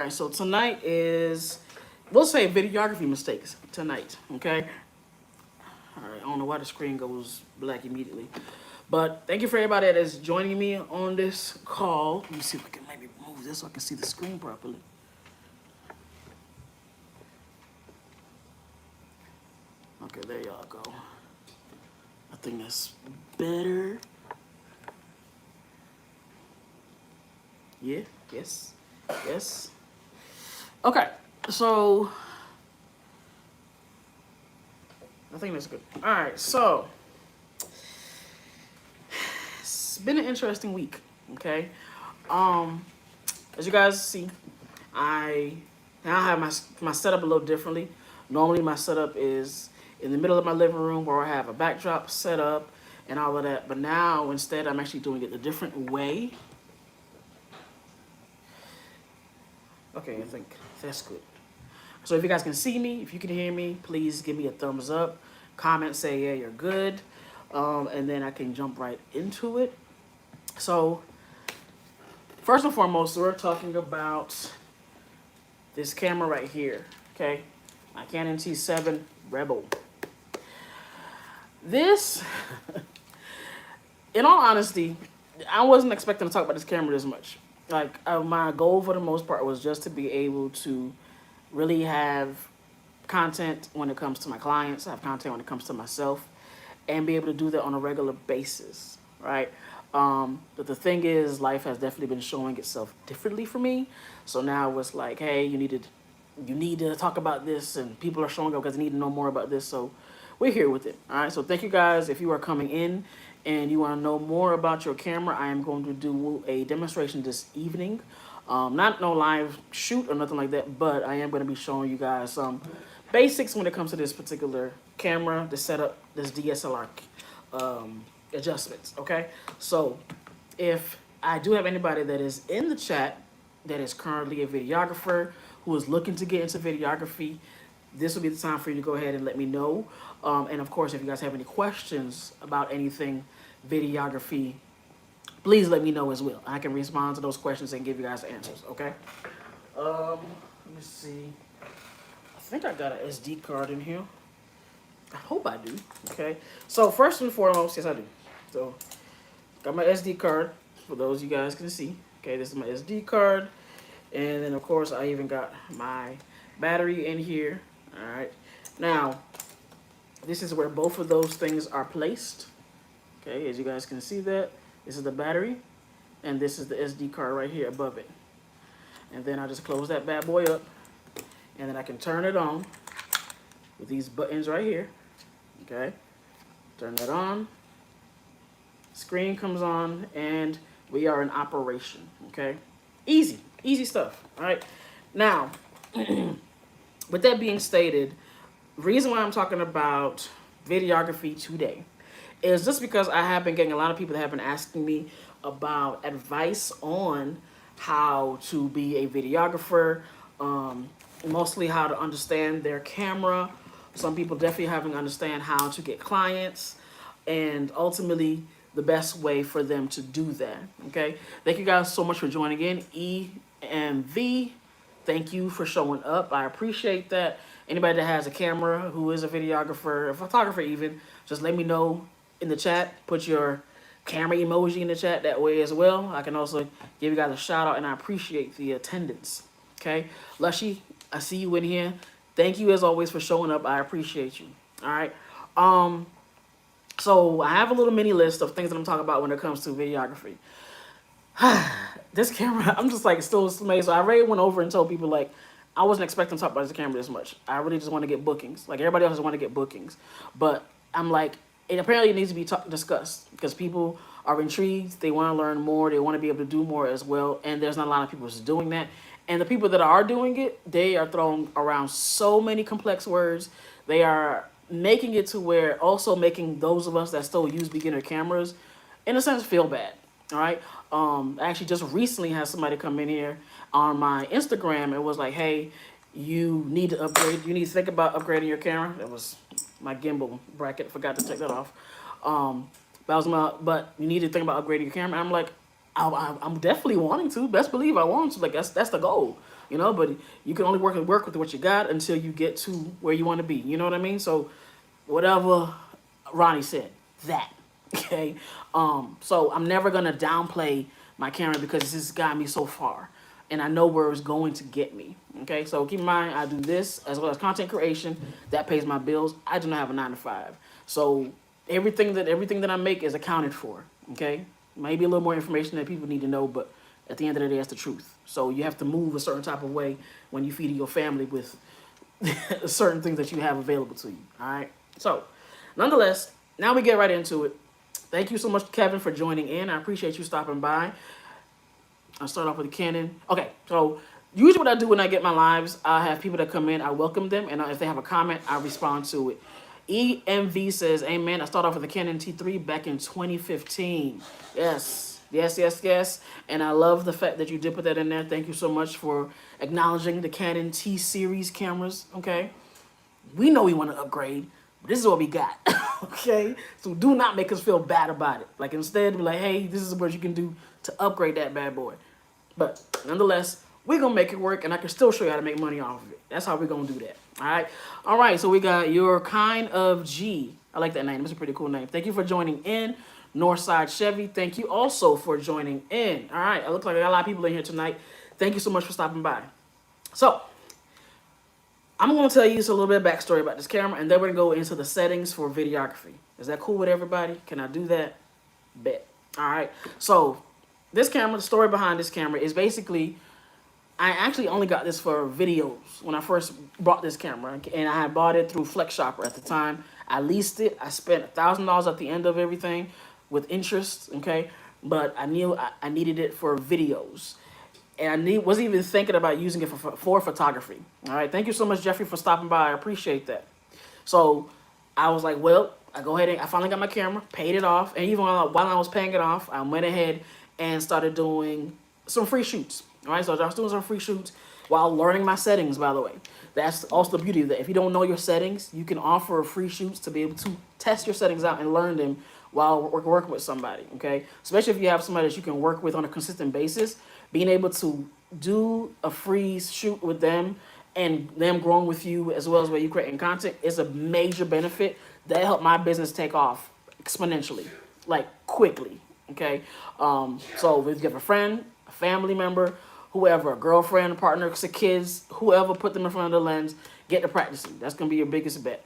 Alright, so tonight is, we'll say videography mistakes tonight, okay? Alright, I don't know why the screen goes black immediately. But thank you for everybody that is joining me on this call. Let me see if I can maybe move this so I can see the screen properly. Okay, there y'all go. I think that's better. Yeah, yes, yes. Okay, so I think that's good. All right, so it's been an interesting week. Okay, as you guys see, I now have my setup a little differently. Normally, my setup is in the middle of my living room where I have a backdrop set up and all of that. But now, instead, I'm actually doing it a different way. Okay, I think that's good. So if you guys can see me, if you can hear me, please give me a thumbs up. Comment, say, yeah, you're good. And then I can jump right into it. So first and foremost, we're talking about this camera right here, okay? My Canon T7 Rebel. This, in all honesty, I wasn't expecting to talk about this camera this much. Like, my goal for the most part was just to be able to really have content when it comes to my clients, have content when it comes to myself, and be able to do that on a regular basis, right? But the thing is, life has definitely been showing itself differently for me. So now it's like, hey, you need to talk about this, and people are showing up because they need to know more about this. So we're here with it. All right. So thank you guys. If you are coming in and you want to know more about your camera, I am going to do a demonstration this evening. Not no live shoot or nothing like that, but I am going to be showing you guys some basics when it comes to this particular camera, the setup, this DSLR adjustments. Okay. So if I do have anybody that is in the chat that is currently a videographer who is looking to get into videography, this will be the time for you to go ahead and let me know. And of course, if you guys have any questions about anything videography, please let me know as well. I can respond to those questions and give you guys answers, okay? Let me see. I think I got an SD card in here. I hope I do, okay? So first and foremost, yes I do. So, got my SD card, for those you guys can see. Okay, this is my SD card. And then, of course, I even got my battery in here. All right. Now, this is where both of those things are placed. Okay, as you guys can see that. This is the battery, and this is the SD card right here above it. And then I just close that bad boy up, and then I can turn it on with these buttons right here. Okay, turn that on. Screen comes on, and we are in operation. Okay, easy stuff. All right. Now, with that being stated, the reason why I'm talking about videography today is just because I have been getting a lot of people that have been asking me about advice on how to be a videographer, mostly how to understand their camera. Some people definitely haven't understand how to get clients, and ultimately the best way for them to do that. Okay, thank you guys so much for joining in. E and V, thank you for showing up. I appreciate that. Anybody that has a camera, who is a videographer, a photographer even, just let me know in the chat. Put your camera emoji in the chat that way as well. I can also give you guys a shout out, and I appreciate the attendance. Okay, Lushy, I see you in here. Thank you as always for showing up. I appreciate you. All right. So I have a little mini list of things that I'm talking about when it comes to videography. This camera, I'm just like still amazed. So I already went over and told people like I wasn't expecting to talk about this camera this much. I really just want to get bookings. Like everybody else want to get bookings, but I'm like, it apparently needs to be discussed because people are intrigued. They want to learn more. They want to be able to do more as well. And there's not a lot of people who's doing that. And the people that are doing it, they are throwing around so many complex words. They are making it to where also making those of us that still use beginner cameras, in a sense, feel bad. All right. I actually just recently had somebody come in here on my Instagram and was like, hey, you need to upgrade. You need to think about upgrading your camera. That was my gimbal bracket. Forgot to take that off. But you need to think about upgrading your camera. And I'm like, I'm definitely wanting to. Best believe I want to. Like that's the goal. you know, but you can only work with what you got until you get to where you want to be. You know what I mean? So whatever Ronnie said, that. Okay. So I'm never gonna downplay my camera because this has got me so far, and I know where it's going to get me. Okay. So keep in mind, I do this as well as content creation that pays my bills. I do not have a 9 to 5, so everything that I make is accounted for. Okay. Maybe a little more information that people need to know, but at the end of the day, that's the truth. So you have to move a certain type of way when you feed your family with certain things that you have available to you. All right. So, nonetheless, now we get right into it. Thank you so much, Kevin, for joining in. I appreciate you stopping by. I'll start off with the Canon. Okay, so usually what I do when I get my lives, I have people that come in, I welcome them, and if they have a comment, I respond to it. EMV says, amen. I started off with the Canon T3 back in 2015. Yes, yes, yes, yes. And I love the fact that you did put that in there. Thank you so much for acknowledging the Canon T-Series cameras, okay? We know we want to upgrade, but this is what we got, okay? So do not make us feel bad about it. Like, instead, be like, hey, this is what you can do to upgrade that bad boy. But nonetheless, we're going to make it work, and I can still show you how to make money off of it. That's how we're going to do that, all right? All right, so we got Your Kind of G. I like that name. It's a pretty cool name. Thank you for joining in. Northside Chevy, thank you also for joining in. All right, it looks like I got a lot of people in here tonight. Thank you so much for stopping by. So, I'm going to tell you just a little bit of backstory about this camera, and then we're going to go into the settings for videography. Is that cool with everybody? Can I do that? Bet. All right. So, this camera, the story behind this camera is basically, I actually only got this for videos when I first bought this camera, and I had bought it through Flex Shopper at the time. I leased it. I spent $1,000 at the end of everything with interest, okay? But I knew I needed it for videos. And I wasn't even thinking about using it for photography. All right, thank you so much, Jeffrey, for stopping by. I appreciate that. So I was like, well, I finally got my camera, paid it off. And even while I was paying it off, I went ahead and started doing some free shoots. All right, so I was doing some free shoots while learning my settings, by the way. That's also the beauty of that. If you don't know your settings, you can offer free shoots to be able to test your settings out and learn them while working with somebody, okay? Especially if you have somebody that you can work with on a consistent basis, being able to do a free shoot with them and them growing with you as well as where you creating content is a major benefit that helped my business take off exponentially, like quickly, okay? So if you have a friend, a family member, whoever, a girlfriend, a partner, kids, whoever, put them in front of the lens, get to practicing. That's going to be your biggest bet.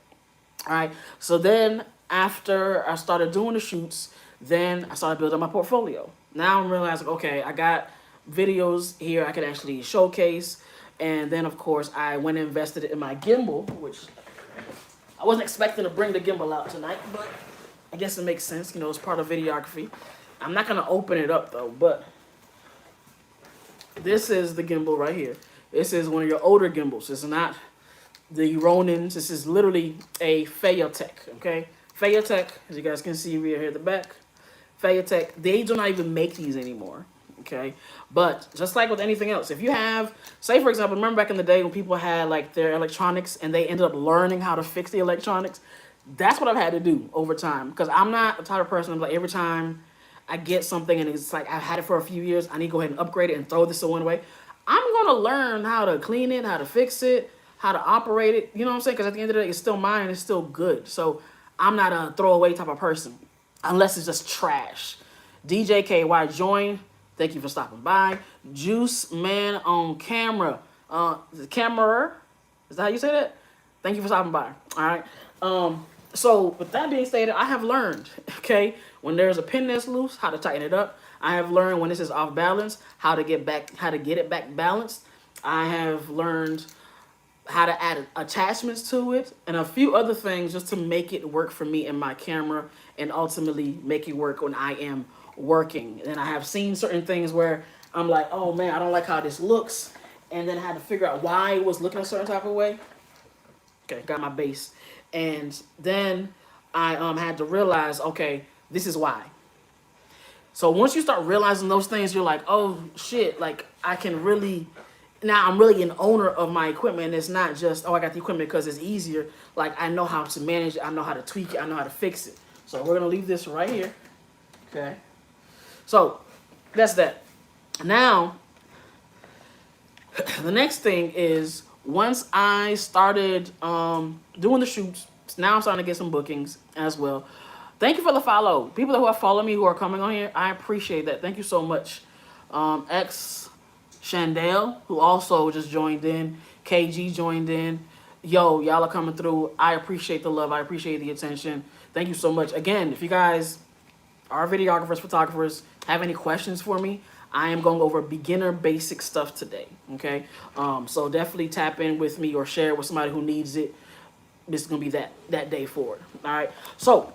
All right, so then after I started doing the shoots, then I started building my portfolio. Now I'm realizing, okay, I got videos here I can actually showcase. And then, of course, I went and invested in my gimbal, which I wasn't expecting to bring the gimbal out tonight, but I guess it makes sense. You know, it's part of videography. I'm not going to open it up, though, but this is the gimbal right here. This is one of your older gimbals. It's not the Ronins. This is literally a Videotech, okay? Videotech, as you guys can see right here at the back. Videotech, they do not even make these anymore, okay? But just like with anything else, if you have, say for example, remember back in the day when people had like their electronics and they ended up learning how to fix the electronics? That's what I've had to do over time, because I'm not the type of person like every time I get something and it's like I've had it for a few years, I need to go ahead and upgrade it and throw this one away. I'm going to learn how to clean it, how to fix it, how to operate it, you know what I'm saying? Because at the end of the day, it's still mine and it's still good. So I'm not a throwaway type of person, unless it's just trash. DJ KY join. Thank you for stopping by. Juice Man on camera. The camera. Is that how you say that? Thank you for stopping by. All right. So with that being stated, I have learned, okay, when there's a pin that's loose, how to tighten it up. I have learned when this is off balance, how to get it back balanced. I have learned how to add attachments to it and a few other things just to make it work for me and my camera and ultimately make it work when I am working. And I have seen certain things where I'm like, oh man, I don't like how this looks. And then I had to figure out why it was looking a certain type of way. Okay, got my base. And then I had to realize, okay, this is why. So once you start realizing those things, you're like, oh shit, like I can really, now I'm really an owner of my equipment. It's not just, oh, I got the equipment because it's easier. Like I know how to manage it. I know how to tweak it. I know how to fix it. So we're going to leave this right here. Okay. So that's that. Now, The next thing is once I started doing the shoots, now I'm starting to get some bookings as well. Thank you for the follow. People who have followed me who are coming on here, I appreciate that. Thank you so much. X Chandel, who also just joined in. KG joined in. Yo, y'all are coming through. I appreciate the love. I appreciate the attention. Thank you so much. Again, if you guys are videographers, photographers, have any questions for me, I am going over beginner basic stuff today. Okay, so definitely tap in with me or share it with somebody who needs it. This is gonna be that day forward. All right. So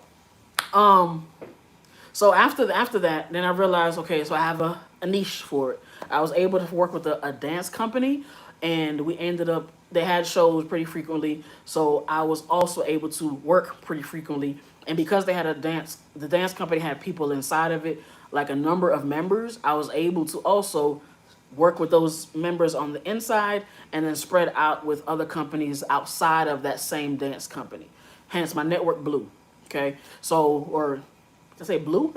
after that, then I realized, okay, so I have a niche for it. I was able to work with a dance company, and we ended up, they had shows pretty frequently, so I was also able to work pretty frequently. And because they had the dance company had people inside of it, like a number of members, I was able to also work with those members on the inside and then spread out with other companies outside of that same dance company. Hence my network blew. Okay. So, or did I say blue?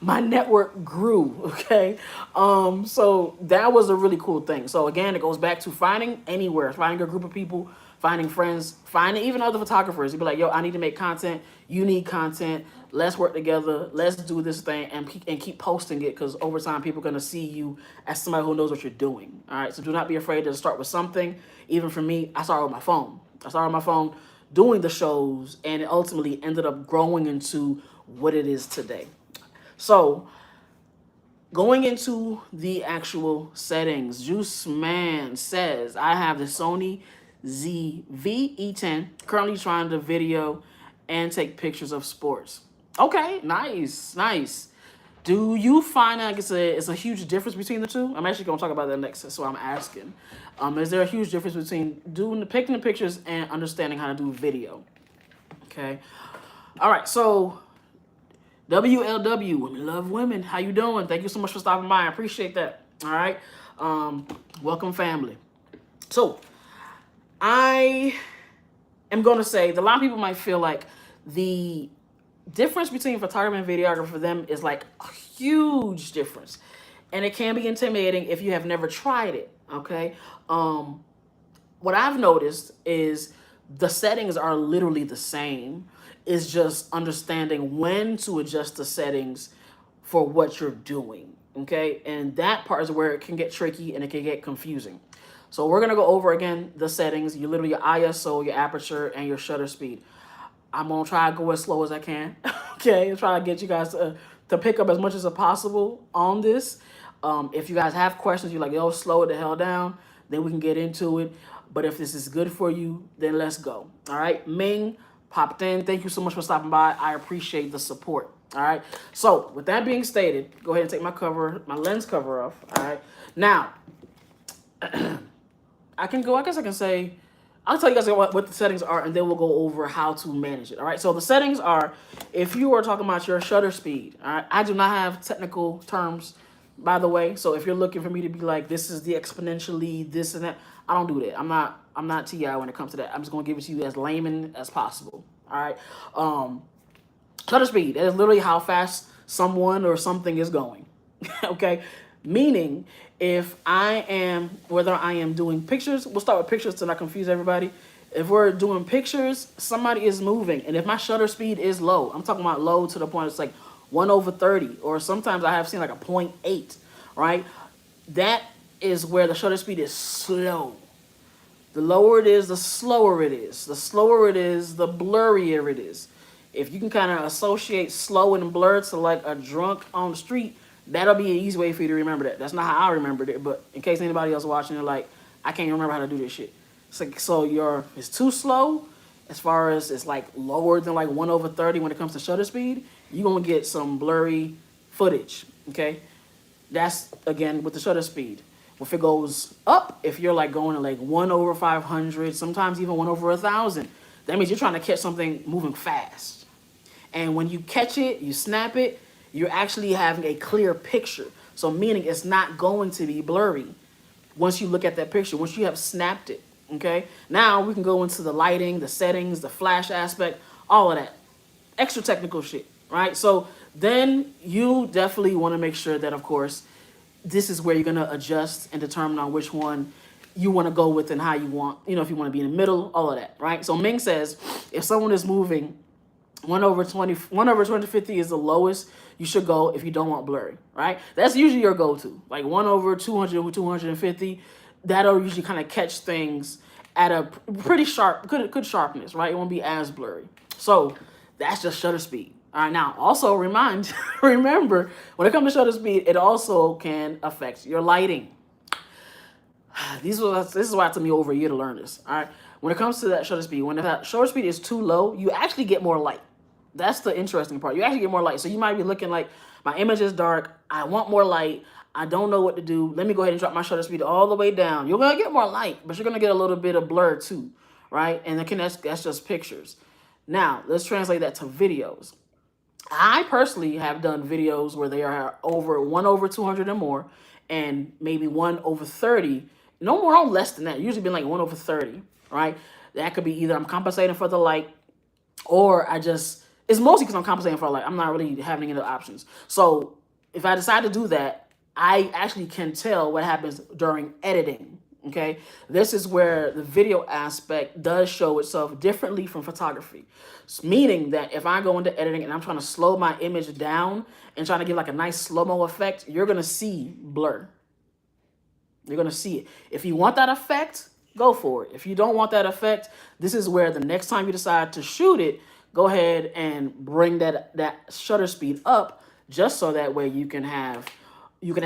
My network grew. Okay. So that was a really cool thing. So again, it goes back to finding anywhere, finding a group of people, finding friends, finding even other photographers. You'd be like, yo, I need to make content. You need content. Let's work together. Let's do this thing and keep posting it, because over time people are going to see you as somebody who knows what you're doing. All right. So do not be afraid to start with something. Even for me, I started with my phone. I started with my phone doing the shows, and it ultimately ended up growing into what it is today. So going into the actual settings, Juice Man says, I have the Sony ZV-E10, currently trying to video and take pictures of sports. Okay, nice, nice. Do you find like it's a huge difference between the two? I'm actually going to talk about that next, so I'm asking. Is there a huge difference between picking the pictures and understanding how to do video? Okay. All right, so WLW, Women Love Women, how you doing? Thank you so much for stopping by. I appreciate that. All right. Welcome, family. So I am going to say that a lot of people might feel like the difference between photography and videography for them is like a huge difference. And it can be intimidating if you have never tried it, okay? What I've noticed is the settings are literally the same. It's just understanding when to adjust the settings for what you're doing, okay? And that part is where it can get tricky and it can get confusing. So we're gonna go over again the settings. You literally your ISO, your aperture, and your shutter speed. I'm gonna try to go as slow as I can, okay? I'm trying to get you guys to pick up as much as possible on this. If you guys have questions, you're like, yo, slow it the hell down, then we can get into it. But if this is good for you, then let's go. All right, Ming popped in. Thank you so much for stopping by. I appreciate the support. All right. So with that being stated, go ahead and take my lens cover off. All right. Now, I guess I can say, I'll tell you guys what the settings are, and then we'll go over how to manage it. All right. So the settings are, if you are talking about your shutter speed, all right, I do not have technical terms, by the way. So if you're looking for me to be like, this is the exponentially, this and that, I don't do that. I'm not TI when it comes to that. I'm just gonna give it to you as layman as possible. All right. Shutter speed, that is literally how fast someone or something is going. Okay. Meaning, whether I am doing pictures, we'll start with pictures to not confuse everybody. If we're doing pictures, somebody is moving, and if my shutter speed is low, I'm talking about low to the point it's like 1/30, or sometimes I have seen like a 0.8, right? That is where the shutter speed is slow. The lower it is, the slower it is. The slower it is, the blurrier it is. If you can kind of associate slow and blurred to like a drunk on the street, that'll be an easy way for you to remember that. That's not how I remembered it, but in case anybody else watching, they're like, I can't remember how to do this shit. It's too slow as far as it's like lower than like 1/30 when it comes to shutter speed, you're going to get some blurry footage, okay? That's, again, with the shutter speed. If it goes up, if you're like going to like 1/500, sometimes even 1/1000, that means you're trying to catch something moving fast. And when you catch it, you snap it, you're actually having a clear picture. So meaning it's not going to be blurry once you look at that picture, once you have snapped it, okay? Now we can go into the lighting, the settings, the flash aspect, all of that. Extra technical shit, right? So then you definitely want to make sure that, of course, this is where you're going to adjust and determine on which one you want to go with and how you want, if you want to be in the middle, all of that, right? So Ming says, if someone is moving 1/250 is the lowest you should go if you don't want blurry, right? That's usually your go-to. Like 1/200 or 250, that'll usually kind of catch things at a pretty sharp, good sharpness, right? It won't be as blurry. So that's just shutter speed. All right, now also remember, when it comes to shutter speed, it also can affect your lighting. This is why it took me over a year to learn this. All right, when it comes to that shutter speed, when that shutter speed is too low, you actually get more light. That's the interesting part. You actually get more light. So you might be looking like, my image is dark. I want more light. I don't know what to do. Let me go ahead and drop my shutter speed all the way down. You're gonna get more light, but you're gonna get a little bit of blur too, right? And again, that's just pictures. Now let's translate that to videos. I personally have done videos where they are over 1/200 or more, and maybe 1/30. No more or less than that. Usually been like 1/30, right? That could be either I'm compensating for the light, or it's mostly because I'm compensating for the light. I'm not really having any other options. So if I decide to do that, I actually can tell what happens during editing. Okay, this is where the video aspect does show itself differently from photography. Meaning that if I go into editing and I'm trying to slow my image down and trying to give like a nice slow-mo effect, you're gonna see blur. You're gonna see it. If you want that effect, go for it. If you don't want that effect, this is where the next time you decide to shoot it, go ahead and bring that shutter speed up, just so that way you can have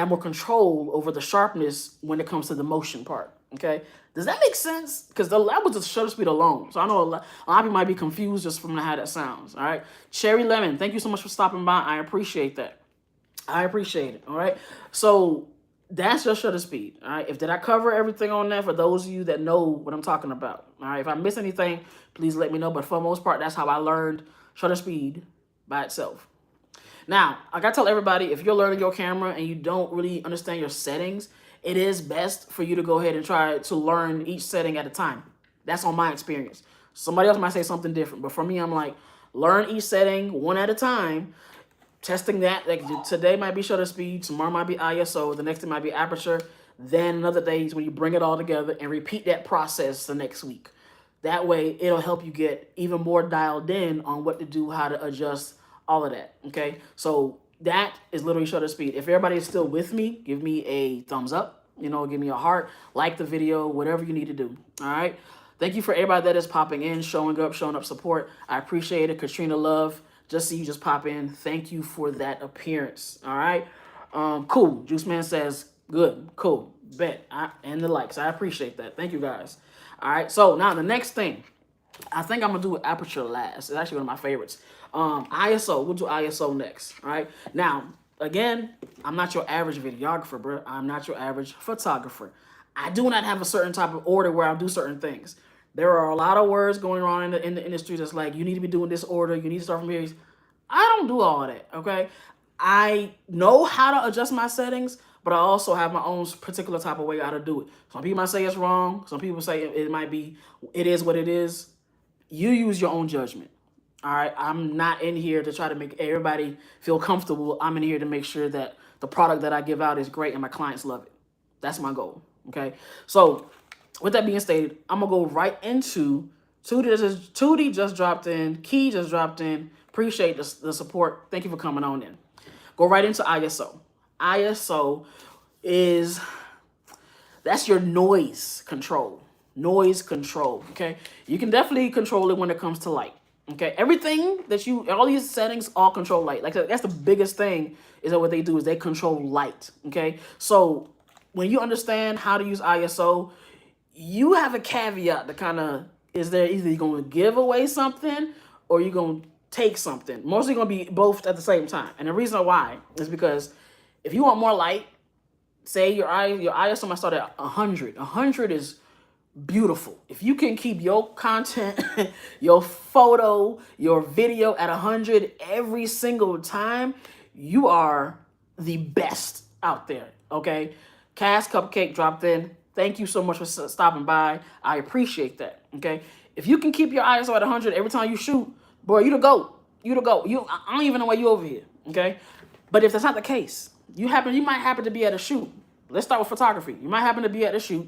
more control over the sharpness when it comes to the motion part. Okay, does that make sense? Because that was the shutter speed alone. So I know a lot of people might be confused just from how that sounds. All right, Cherry Lemon, thank you so much for stopping by. I appreciate that. I appreciate it. All right, so that's your shutter speed. All right, did I cover everything on that for those of you that know what I'm talking about? All right, if I missed anything, please let me know. But for the most part, that's how I learned shutter speed by itself. Now, I gotta tell everybody, if you're learning your camera and you don't really understand your settings, it is best for you to go ahead and try to learn each setting at a time. That's on my experience. Somebody else might say something different, but for me, I'm like, learn each setting one at a time, testing that. Like today might be shutter speed, tomorrow might be ISO, the next day might be aperture, then another day is when you bring it all together and repeat that process the next week. That way, it'll help you get even more dialed in on what to do, how to adjust, all of that, okay? So that is literally shutter speed. If everybody is still with me, give me a thumbs up, give me a heart, like the video, whatever you need to do, all right? Thank you for everybody that is popping in, showing up support. I appreciate it. Katrina Love, just see you just pop in. Thank you for that appearance, all right? Cool. Juice Man says, good, cool, bet, and the likes. I appreciate that. Thank you, guys. All right, so now the next thing, I think I'm gonna do Aperture last. It's actually one of my favorites. ISO, we'll do ISO next. All right. Now, again, I'm not your average videographer, bro. I'm not your average photographer. I do not have a certain type of order where I'll do certain things. There are a lot of words going on in the industry that's like, you need to be doing this order. You need to start from here. I don't do all of that. Okay. I know how to adjust my settings, but I also have my own particular type of way how to do it. Some people might say it's wrong. Some people say it is what it is. You use your own judgment. All right, I'm not in here to try to make everybody feel comfortable. I'm in here to make sure that the product that I give out is great and my clients love it. That's my goal, okay? So with that being stated, I'm going to go right into 2D just dropped in. Key just dropped in. Appreciate the support. Thank you for coming on in. Go right into ISO. ISO that's your noise control. Noise control, okay? You can definitely control it when it comes to light. Okay, everything all these settings all control light. Like that's the biggest thing is that what they do is they control light. Okay, so when you understand how to use ISO, you have a caveat that kind of is there either you're going to give away something or you're going to take something. Mostly going to be both at the same time. And the reason why is because if you want more light, say your ISO might start at 100. 100 is beautiful. If you can keep your content, your photo, your video at 100 every single time, you are the best out there, okay? Cass Cupcake dropped in. Thank you so much for stopping by. I appreciate that, okay? If you can keep your ISO at 100 every time you shoot, boy, you the GOAT. You the GOAT. I don't even know why you over here, okay? But if that's not the case, you might happen to be at a shoot. Let's start with photography. You might happen to be at a shoot,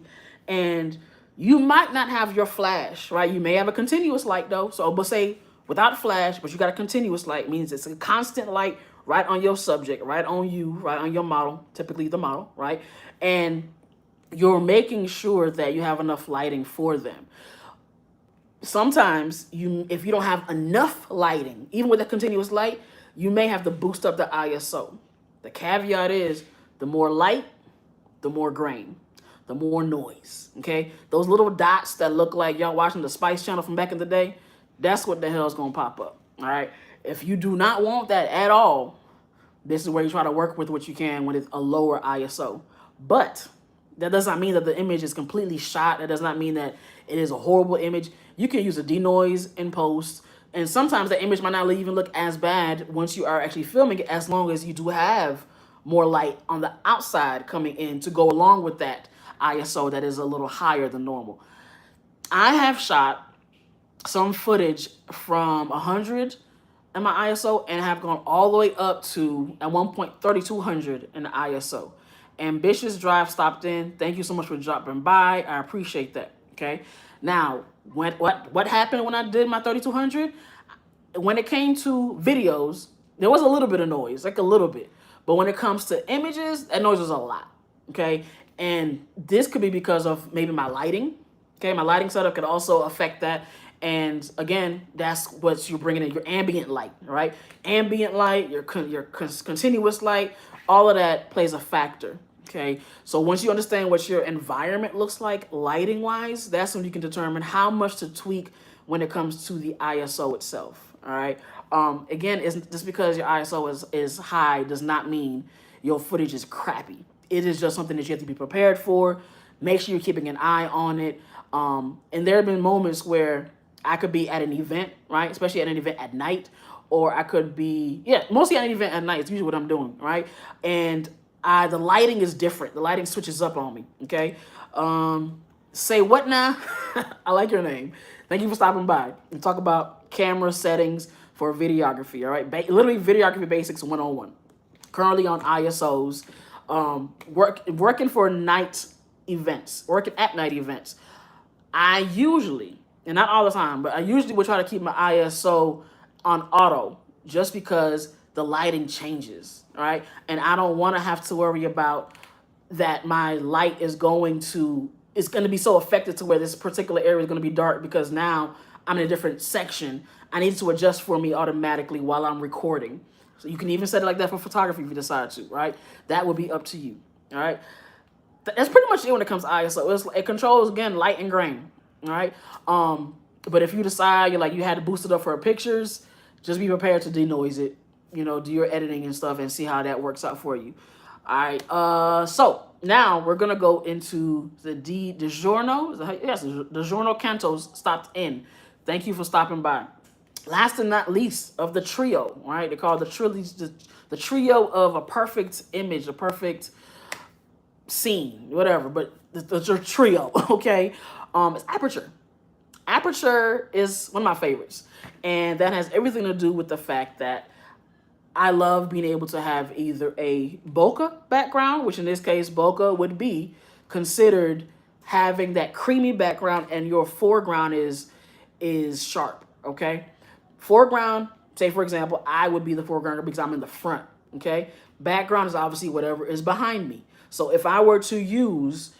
And you might not have your flash, right? You may have a continuous light though. So we'll say without flash, but you got a continuous light, means it's a constant light right on your subject, right on you, right on your model, typically the model, right? And you're making sure that you have enough lighting for them. Sometimes if you don't have enough lighting, even with a continuous light, you may have to boost up the ISO. The caveat is the more light, the more grain, the more noise, okay? Those little dots that look like y'all watching the Spice Channel from back in the day, that's what the hell is gonna pop up, all right? If you do not want that at all, this is where you try to work with what you can when it's a lower ISO. But that does not mean that the image is completely shot. That does not mean that it is a horrible image. You can use a denoise in post, and sometimes the image might not even look as bad once you are actually filming it, as long as you do have more light on the outside coming in to go along with that ISO that is a little higher than normal. I have shot some footage from 100 in my ISO and have gone all the way up to, at one point, 3200 in the ISO. Ambitious Drive stopped in. Thank you so much for dropping by. I appreciate that. Okay. Now, what happened when I did my 3200? When it came to videos, there was a little bit of noise, like a little bit. But when it comes to images, that noise was a lot. Okay. And this could be because of maybe my lighting. Okay. My lighting setup could also affect that. And again, that's what you're bringing in, your ambient light, right? Ambient light, your continuous light, all of that plays a factor. Okay, so once you understand what your environment looks like lighting wise, that's when you can determine how much to tweak when it comes to the ISO itself. All right. Again, just because your ISO is high does not mean your footage is crappy. It is just something that you have to be prepared for. Make sure you're keeping an eye on it. And there have been moments where I could be at an event, right? Especially at an event at night, or I could be, mostly at an event at night. It's usually what I'm doing, right? And the lighting is different. The lighting switches up on me, okay? Say what now? I like your name. Thank you for stopping by and talk about camera settings for videography, all right? Literally Videography Basics 101. Currently on ISOs, working for night events, working at night events. I usually, and not all the time, but I usually will try to keep my ISO on auto just because the lighting changes, all right? And I don't want to have to worry about that my light is going to be so affected to where this particular area is going to be dark because now I'm in a different section. I need to adjust for me automatically while I'm recording. So you can even set it like that for photography if you decide to, right? That would be up to you, all right? That's pretty much it when it comes to ISO. It controls, again, light and grain, all right? But if you decide you had to boost it up for pictures, just be prepared to denoise it, do your editing and stuff and see how that works out for you. All right, so now we're going to go into the DiGiorno. Yes, DiGiorno Cantos stopped in. Thank you for stopping by. Last and not least of the trio, right? They call the trio of a perfect image, a perfect scene, whatever, but the trio, okay? It's Aperture. Aperture is one of my favorites, and that has everything to do with the fact that I love being able to have either a bokeh background, which in this case, bokeh would be considered having that creamy background and your foreground is sharp, okay? Foreground, say for example, I would be the foreground because I'm in the front, okay? Background is obviously whatever is behind me. So if I were to use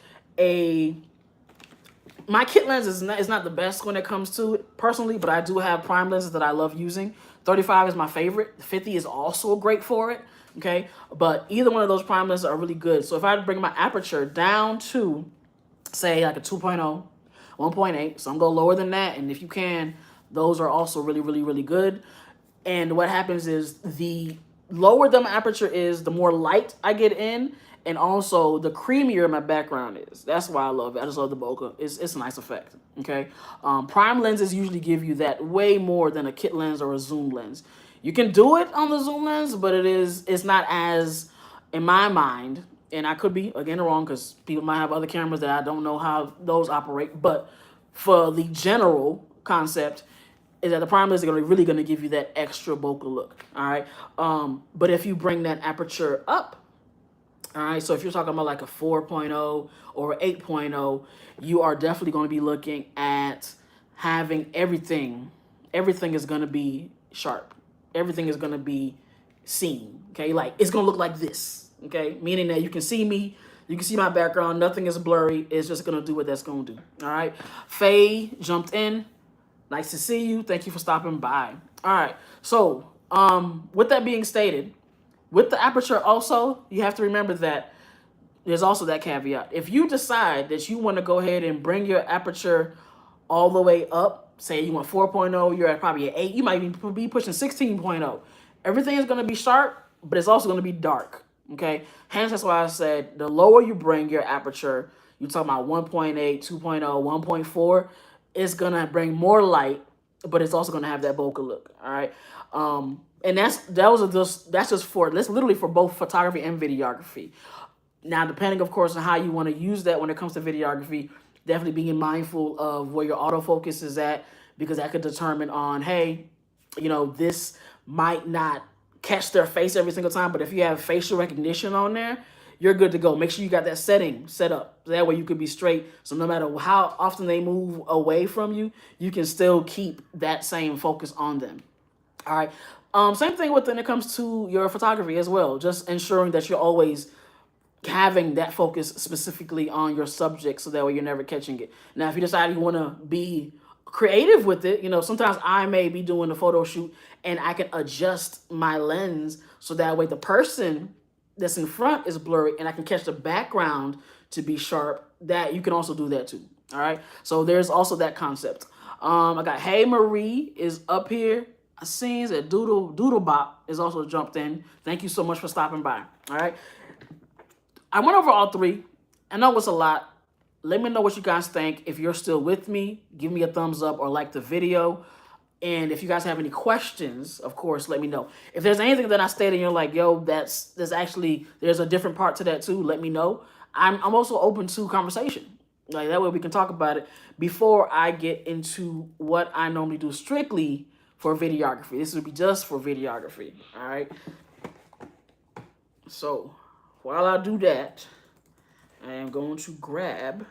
my kit lens is not the best when it comes to it personally, but I do have prime lenses that I love using. 35 is my favorite. 50 is also great for it, okay? But either one of those prime lenses are really good. So if I bring my aperture down to, say, like a 2.0, 1.8, some go lower than that, and if you can, those are also really, really, really good. And what happens is the lower the aperture is, the more light I get in, and also the creamier my background is. That's why I love it. I just love the bokeh. It's a nice effect, okay? Prime lenses usually give you that way more than a kit lens or a zoom lens. You can do it on the zoom lens, but it's not as, in my mind, and I could be, again, wrong because people might have other cameras that I don't know how those operate, but for the general concept, is that the prime lens is really going to give you that extra bokeh look, all right? But if you bring that aperture up, All right, so if you're talking about like a 4.0 or 8.0, you are definitely going to be looking at having everything. Everything is going to be sharp. Everything is going to be seen. Okay, like it's going to look like this. Okay, meaning that you can see me, you can see my background. Nothing is blurry. It's just going to do what that's going to do. All right, Faye jumped in. Nice to see you. Thank you for stopping by. All right, so with that being stated, with the aperture also, you have to remember that there's also that caveat. If you decide that you want to go ahead and bring your aperture all the way up, say you want 4.0, you're at probably an 8, you might even be pushing 16.0. Everything is going to be sharp, but it's also going to be dark, okay? Hence, that's why I said the lower you bring your aperture, you're talking about 1.8, 2.0, 1.4, it's going to bring more light, but it's also going to have that bokeh look, all right? And that's literally for both photography and videography. Now, depending, of course, on how you want to use that when it comes to videography, definitely being mindful of where your autofocus is at, because that could determine on, hey, this might not catch their face every single time, but if you have facial recognition on there, you're good to go. Make sure you got that setting set up. That way you could be straight. So no matter how often they move away from you, you can still keep that same focus on them. All right. Same thing when it comes to your photography as well. Just ensuring that you're always having that focus specifically on your subject, so that way you're never catching it. Now, if you decide you want to be creative with it, sometimes I may be doing a photo shoot and I can adjust my lens so that way the person that's in front is blurry and I can catch the background to be sharp. That you can also do that too. All right. So there's also that concept. I got Hey Marie is up here. I seen that Doodlebop is also jumped in. Thank you so much for stopping by. All right. I went over all three. I know it's a lot. Let me know what you guys think. If you're still with me, give me a thumbs up or like the video. And if you guys have any questions, of course, let me know. If there's anything that I stated and you're like, yo, there's a different part to that too, let me know. I'm also open to conversation. Like that way we can talk about it before I get into what I normally do strictly for videography. This would be just for videography. All right. So while I do that, I am going to grab.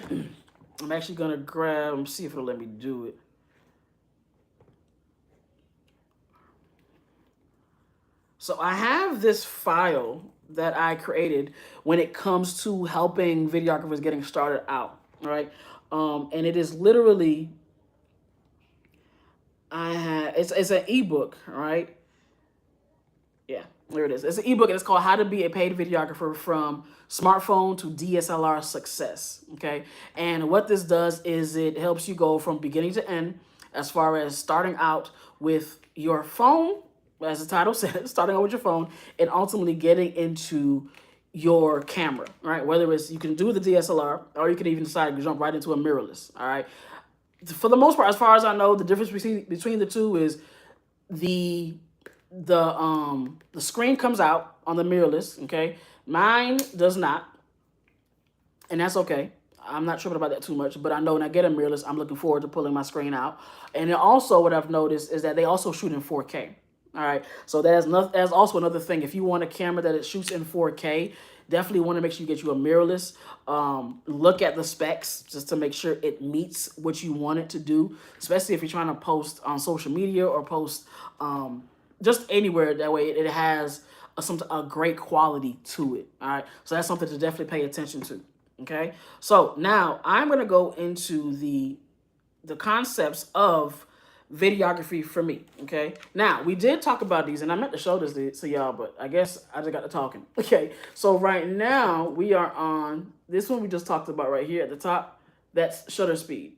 I'm actually going to grab. Let me see if it'll let me do it. So I have this file that I created when it comes to helping videographers getting started out, right? And it is literally, it's an ebook, right? Yeah, there it is. It's an ebook, and it's called How to Be a Paid Videographer from Smartphone to DSLR Success, okay? And what this does is it helps you go from beginning to end as far as starting out with your phone, as the title says, starting out with your phone, and ultimately getting into your camera, right? Whether it's, you can do the DSLR, or you can even decide to jump right into a mirrorless, all right? For the most part, as far as I know, the difference between the two is the screen comes out on the mirrorless, okay? Mine does not, and that's okay. I'm not tripping about that too much, but I know when I get a mirrorless, I'm looking forward to pulling my screen out. And then also what I've noticed is that they also shoot in 4K. All right, so that's also another thing. If you want a camera that it shoots in 4K, definitely want to make sure you get you a mirrorless. Look at the specs just to make sure it meets what you want it to do, especially if you're trying to post on social media or post just anywhere. That way it has a great quality to it. All right, so that's something to definitely pay attention to. Okay, so now I'm going to go into the concepts of videography for me. Okay, now we did talk about these, and I meant to show this to y'all, but I guess I just got to talking. Okay, so right now we are on this one we just talked about right here at the top. That's shutter speed.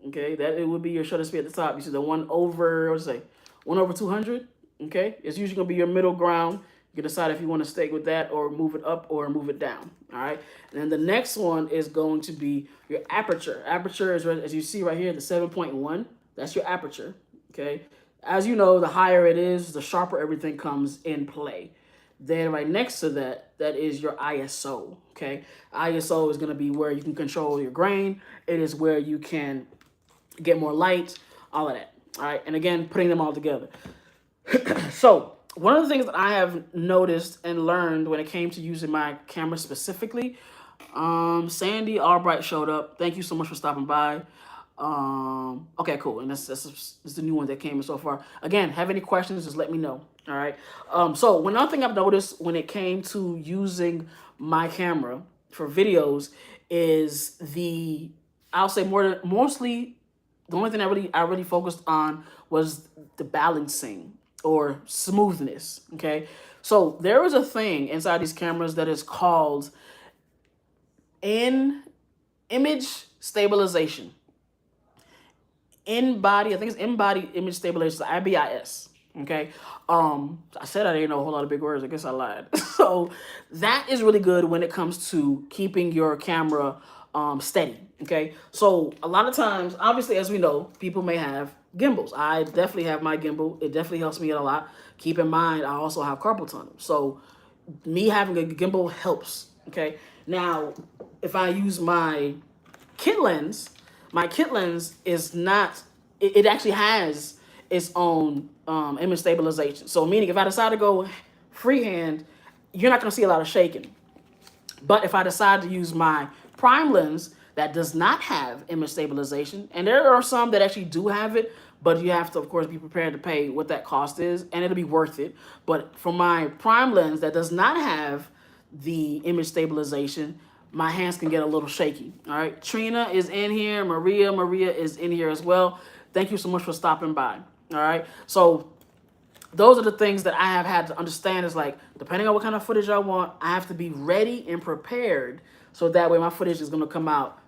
Okay, that it would be your shutter speed at the top. You see the 1 over, what's it say, 1 over 200. Okay, it's usually gonna be your middle ground. You can decide if you want to stay with that or move it up or move it down. All right, and then the next one is going to be your aperture. Aperture is, as you see right here, the 7.1. That's your aperture, okay? As you know, the higher it is, the sharper everything comes in play. Then right next to that, that is your ISO, okay? ISO is gonna be where you can control your grain. It is where you can get more light, all of that, all right? And again, putting them all together. So one of the things that I have noticed and learned when it came to using my camera specifically, Sandy Albright showed up. Thank you so much for stopping by. Okay, cool. And that's the new one that came in so far. Again, have any questions, just let me know. All right. So one thing I've noticed when it came to using my camera for videos is I'll say mostly the only thing I really focused on was the balancing or smoothness. Okay. So there is a thing inside these cameras that is called in image stabilization. I think it's in-body image stabilization, IBIS. Okay. I said I didn't know a whole lot of big words. I guess I lied. So that is really good when it comes to keeping your camera steady. Okay. So a lot of times, obviously, as we know, people may have gimbals. I definitely have my gimbal. It definitely helps me out a lot. Keep in mind, I also have carpal tunnel. So me having a gimbal helps. Okay. Now, if I use kit lens, my kit lens is not, it actually has its own image stabilization. So meaning if I decide to go freehand, you're not going to see a lot of shaking. But if I decide to use my prime lens that does not have image stabilization, and there are some that actually do have it, but you have to, of course, be prepared to pay what that cost is, and it'll be worth it. But for my prime lens that does not have the image stabilization, my hands can get a little shaky. All right. Trina is in here. Maria is in here as well. Thank you so much for stopping by. All right. So those are the things that I have had to understand is like, depending on what kind of footage I want, I have to be ready and prepared. So that way my footage is going to come out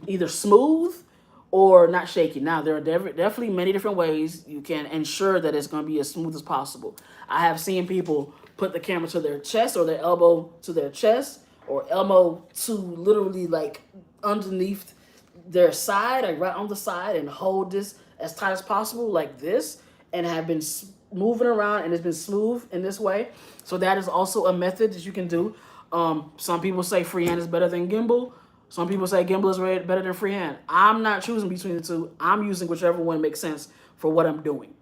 either smooth or not shaky. Now, there are definitely many different ways you can ensure that it's going to be as smooth as possible. I have seen people put the camera to their chest or their elbow to their chest or elbow to literally like underneath their side, like right on the side, and hold this as tight as possible like this, and have been moving around and it's been smooth in this way. So that is also a method that you can do. Some people say freehand is better than gimbal. Some people say gimbal is better than freehand. I'm not choosing between the two. I'm using whichever one makes sense for what I'm doing.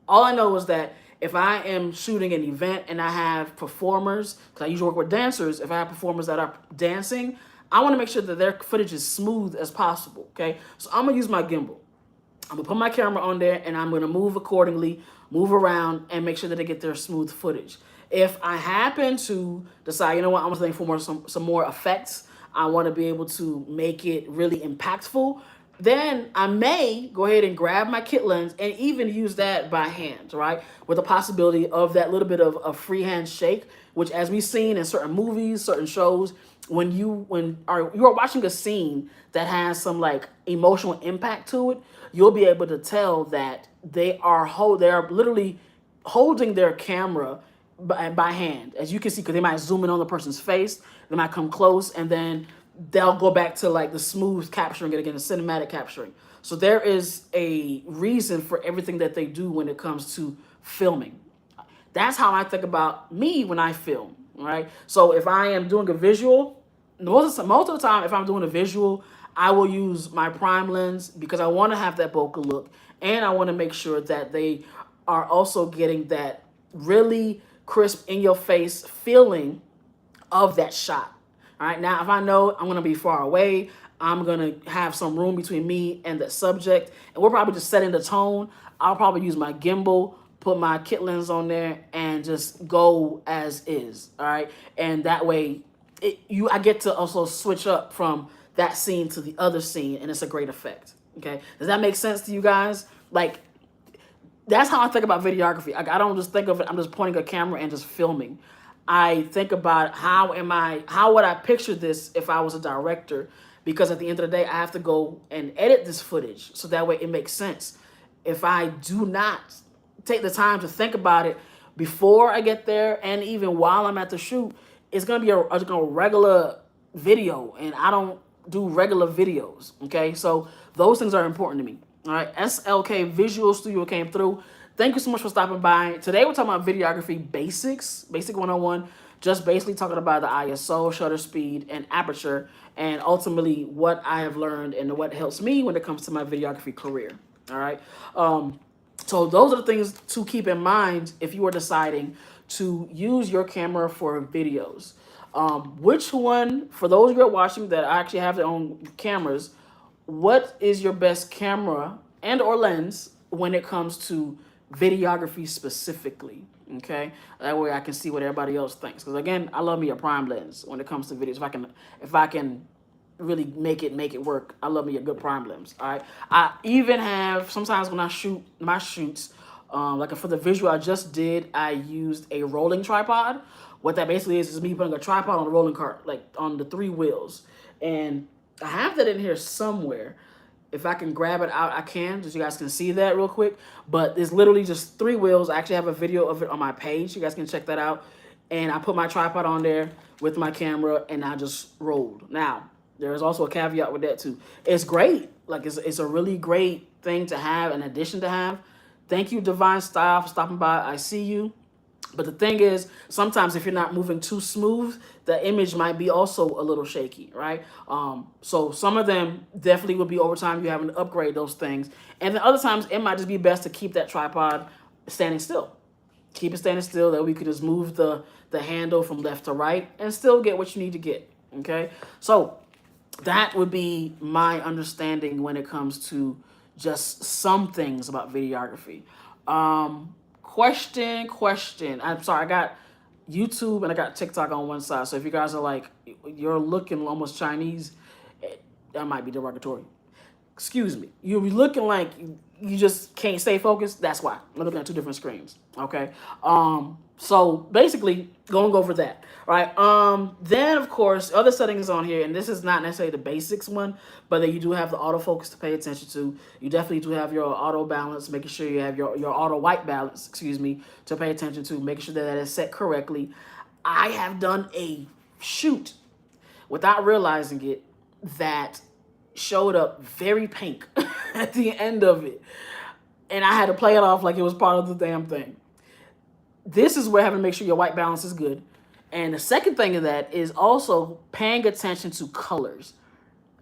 All I know is that if I am shooting an event and I have performers, because I usually work with dancers, if I have performers that are dancing, I want to make sure that their footage is smooth as possible. Okay, so I'm gonna use my gimbal. I'm gonna put my camera on there and I'm gonna move accordingly, move around, and make sure that I get their smooth footage. If I happen to decide, you know what, I'm looking for some more effects, I want to be able to make it really impactful, then I may go ahead and grab my kit lens and even use that by hand, right? With the possibility of that little bit of a freehand shake, which as we've seen in certain movies, certain shows, when you are watching a scene that has some like emotional impact to it, you'll be able to tell that they are literally holding their camera by hand, as you can see, because they might zoom in on the person's face, they might come close, and then they'll go back to like the smooth capturing it again, the cinematic capturing. So there is a reason for everything that they do when it comes to filming. That's how I think about me when I film, right? So if I am doing a visual, most of the time, if I'm doing a visual, I will use my prime lens because I want to have that bokeh look, and I want to make sure that they are also getting that really crisp in your face feeling of that shot. All right. Now, if I know I'm going to be far away, I'm going to have some room between me and the subject, and we're probably just setting the tone, I'll probably use my gimbal, put my kit lens on there, and just go as is. All right. And that way, I get to also switch up from that scene to the other scene, and it's a great effect. Okay. Does that make sense to you guys? Like, that's how I think about videography. I don't just think of it, I'm just pointing a camera and just filming. I think about how would I picture this if I was a director? Because at the end of the day, I have to go and edit this footage so that way it makes sense. If I do not take the time to think about it before I get there and even while I'm at the shoot, it's gonna be a regular video, and I don't do regular videos. Okay, so those things are important to me. All right, SLK Visual Studio came through. Thank you so much for stopping by. Today we're talking about videography basics, basic 101, just basically talking about the ISO, shutter speed, and aperture, and ultimately what I have learned and what helps me when it comes to my videography career. All right. So those are the things to keep in mind if you are deciding to use your camera for videos. Which one, for those of you who are watching that actually have their own cameras, what is your best camera and or lens when it comes to videography specifically? Okay, that way I can see what everybody else thinks. Because again, I love me a prime lens when it comes to videos. If I can really make it work, I love me a good prime lens. All right, I even have sometimes when I shoot my shoots, like for the visual I just did, I used a rolling tripod. What that basically is me putting a tripod on a rolling cart, like on the 3 wheels, and I have that in here somewhere. If I can grab it out, I can, just so you guys can see that real quick. But it's literally just 3 wheels. I actually have a video of it on my page. You guys can check that out. And I put my tripod on there with my camera, and I just rolled. Now, there's also a caveat with that too. It's great. Like it's a really great thing to have, an addition to have. Thank you, Divine Style, for stopping by. I see you. But the thing is, sometimes if you're not moving too smooth, the image might be also a little shaky, right? So some of them definitely would be over time you having to upgrade those things. And then other times it might just be best to keep that tripod standing still. Keep it standing still, that we could just move the handle from left to right and still get what you need to get, okay? So that would be my understanding when it comes to just some things about videography. Question. I'm sorry, I got YouTube and I got TikTok on one side. So if you guys are like, you're looking almost Chinese, that might be derogatory. Excuse me. You'll be looking like you just can't stay focused. That's why. I'm looking at 2 different screens. Okay. So basically, go over that. Right. Then of course, other settings on here, and this is not necessarily the basics one, but then you do have the autofocus to pay attention to. You definitely do have your auto balance, making sure you have your auto white balance, excuse me, to pay attention to, making sure that is set correctly. I have done a shoot without realizing it that showed up very pink at the end of it. And I had to play it off like it was part of the damn thing. This is where having to make sure your white balance is good. And the second thing of that is also paying attention to colors.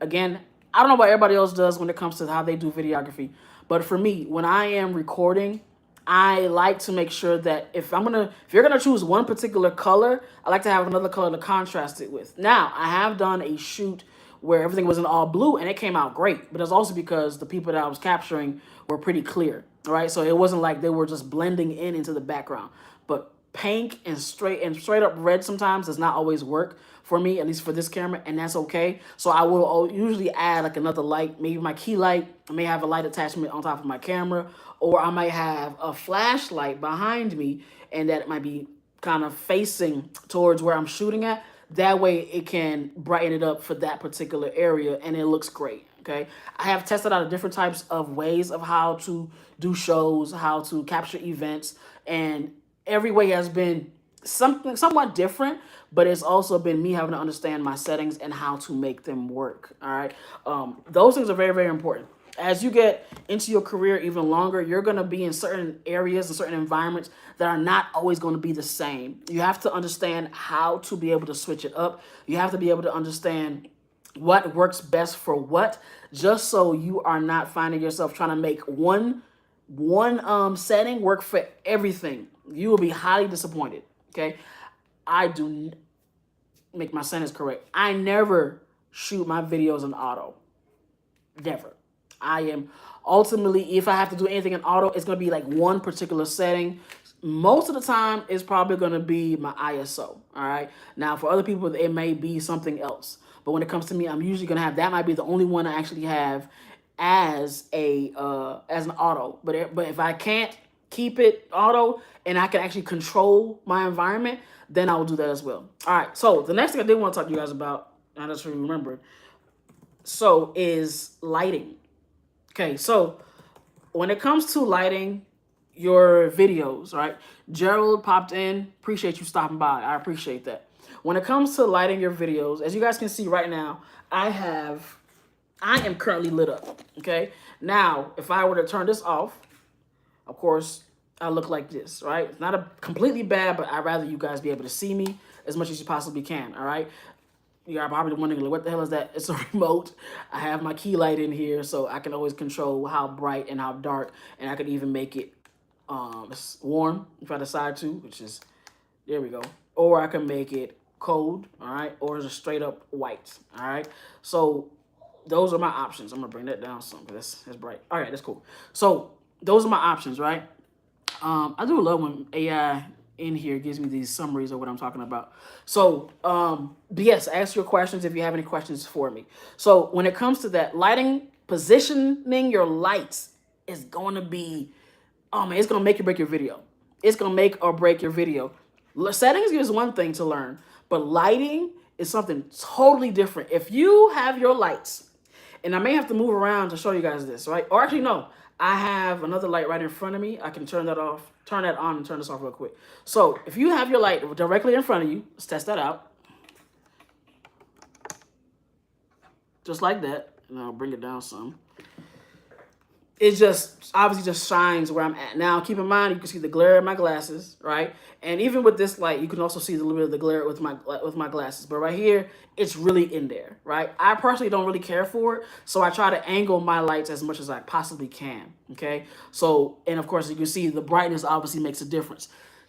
Again, I don't know what everybody else does when it comes to how they do videography, but for me, when I am recording, I like to make sure that if you're gonna choose one particular color, I like to have another color to contrast it with. Now, I have done a shoot where everything was in all blue and it came out great, but it's also because the people that I was capturing were pretty clear, right? So it wasn't like they were just blending into the background. But pink and straight up red sometimes does not always work for me, at least for this camera, and that's okay. So I will usually add like another light, maybe my key light. I may have a light attachment on top of my camera, or I might have a flashlight behind me, and that might be kind of facing towards where I'm shooting at. That way it can brighten it up for that particular area, and it looks great. Okay, I have tested out different types of ways of how to do shows, how to capture events, and every way has been something somewhat different, but it's also been me having to understand my settings and how to make them work. All right, those things are very, very important. As you get into your career even longer, you're going to be in certain areas and certain environments that are not always going to be the same. You have to understand how to be able to switch it up. You have to be able to understand what works best for what, just so you are not finding yourself trying to make one setting work for everything. You will be highly disappointed. Okay, I do make my sentence correct. I never shoot my videos in auto. Never. I am ultimately, if I have to do anything in auto, it's going to be like one particular setting. Most of the time, it's probably going to be my ISO. All right. Now, for other people, it may be something else. But when it comes to me, I'm usually going to have, that might be the only one I actually have as an auto. But if I can't keep it auto and I can actually control my environment, then I will do that as well. All right. So the next thing I did want to talk to you guys about, I just remembered, so is lighting. Okay, so when it comes to lighting your videos, right? Gerald popped in. Appreciate you stopping by. I appreciate that. When it comes to lighting your videos, as you guys can see right now, I am currently lit up. Okay. Now, if I were to turn this off, of course, I look like this, right? It's not a completely bad, but I'd rather you guys be able to see me as much as you possibly can. All right. You're probably wondering, what the hell is that? It's a remote. I have my key light in here, so I can always control how bright and how dark, and I can even make it it's warm if I decide to, which is, there we go. Or I can make it cold, all right? Or just straight up white, all right? So those are my options. I'm gonna bring that down some because that's bright. All right, that's cool. So those are my options, right? I do love when AI in here gives me these summaries of what I'm talking about. So, but yes, ask your questions if you have any questions for me. So when it comes to that lighting, positioning your lights is going to be, oh man, it's going to make or break your video. It's going to make or break your video. Settings is one thing to learn, but lighting is something totally different. If you have your lights, and I may have to move around to show you guys this, right? Or actually, no, I have another light right in front of me. I can turn that off, turn that on, and turn this off real quick. So if you have your light directly in front of you, let's test that out. Just like that. And I'll bring it down some. It just obviously just shines where I'm at. Now, keep in mind, you can see the glare in my glasses, right? And even with this light, you can also see a little bit of the glare with my glasses. But right here, it's really in there, right? I personally don't really care for it, so I try to angle my lights as much as I possibly can, okay? So, and of course, you can see the brightness obviously makes a difference.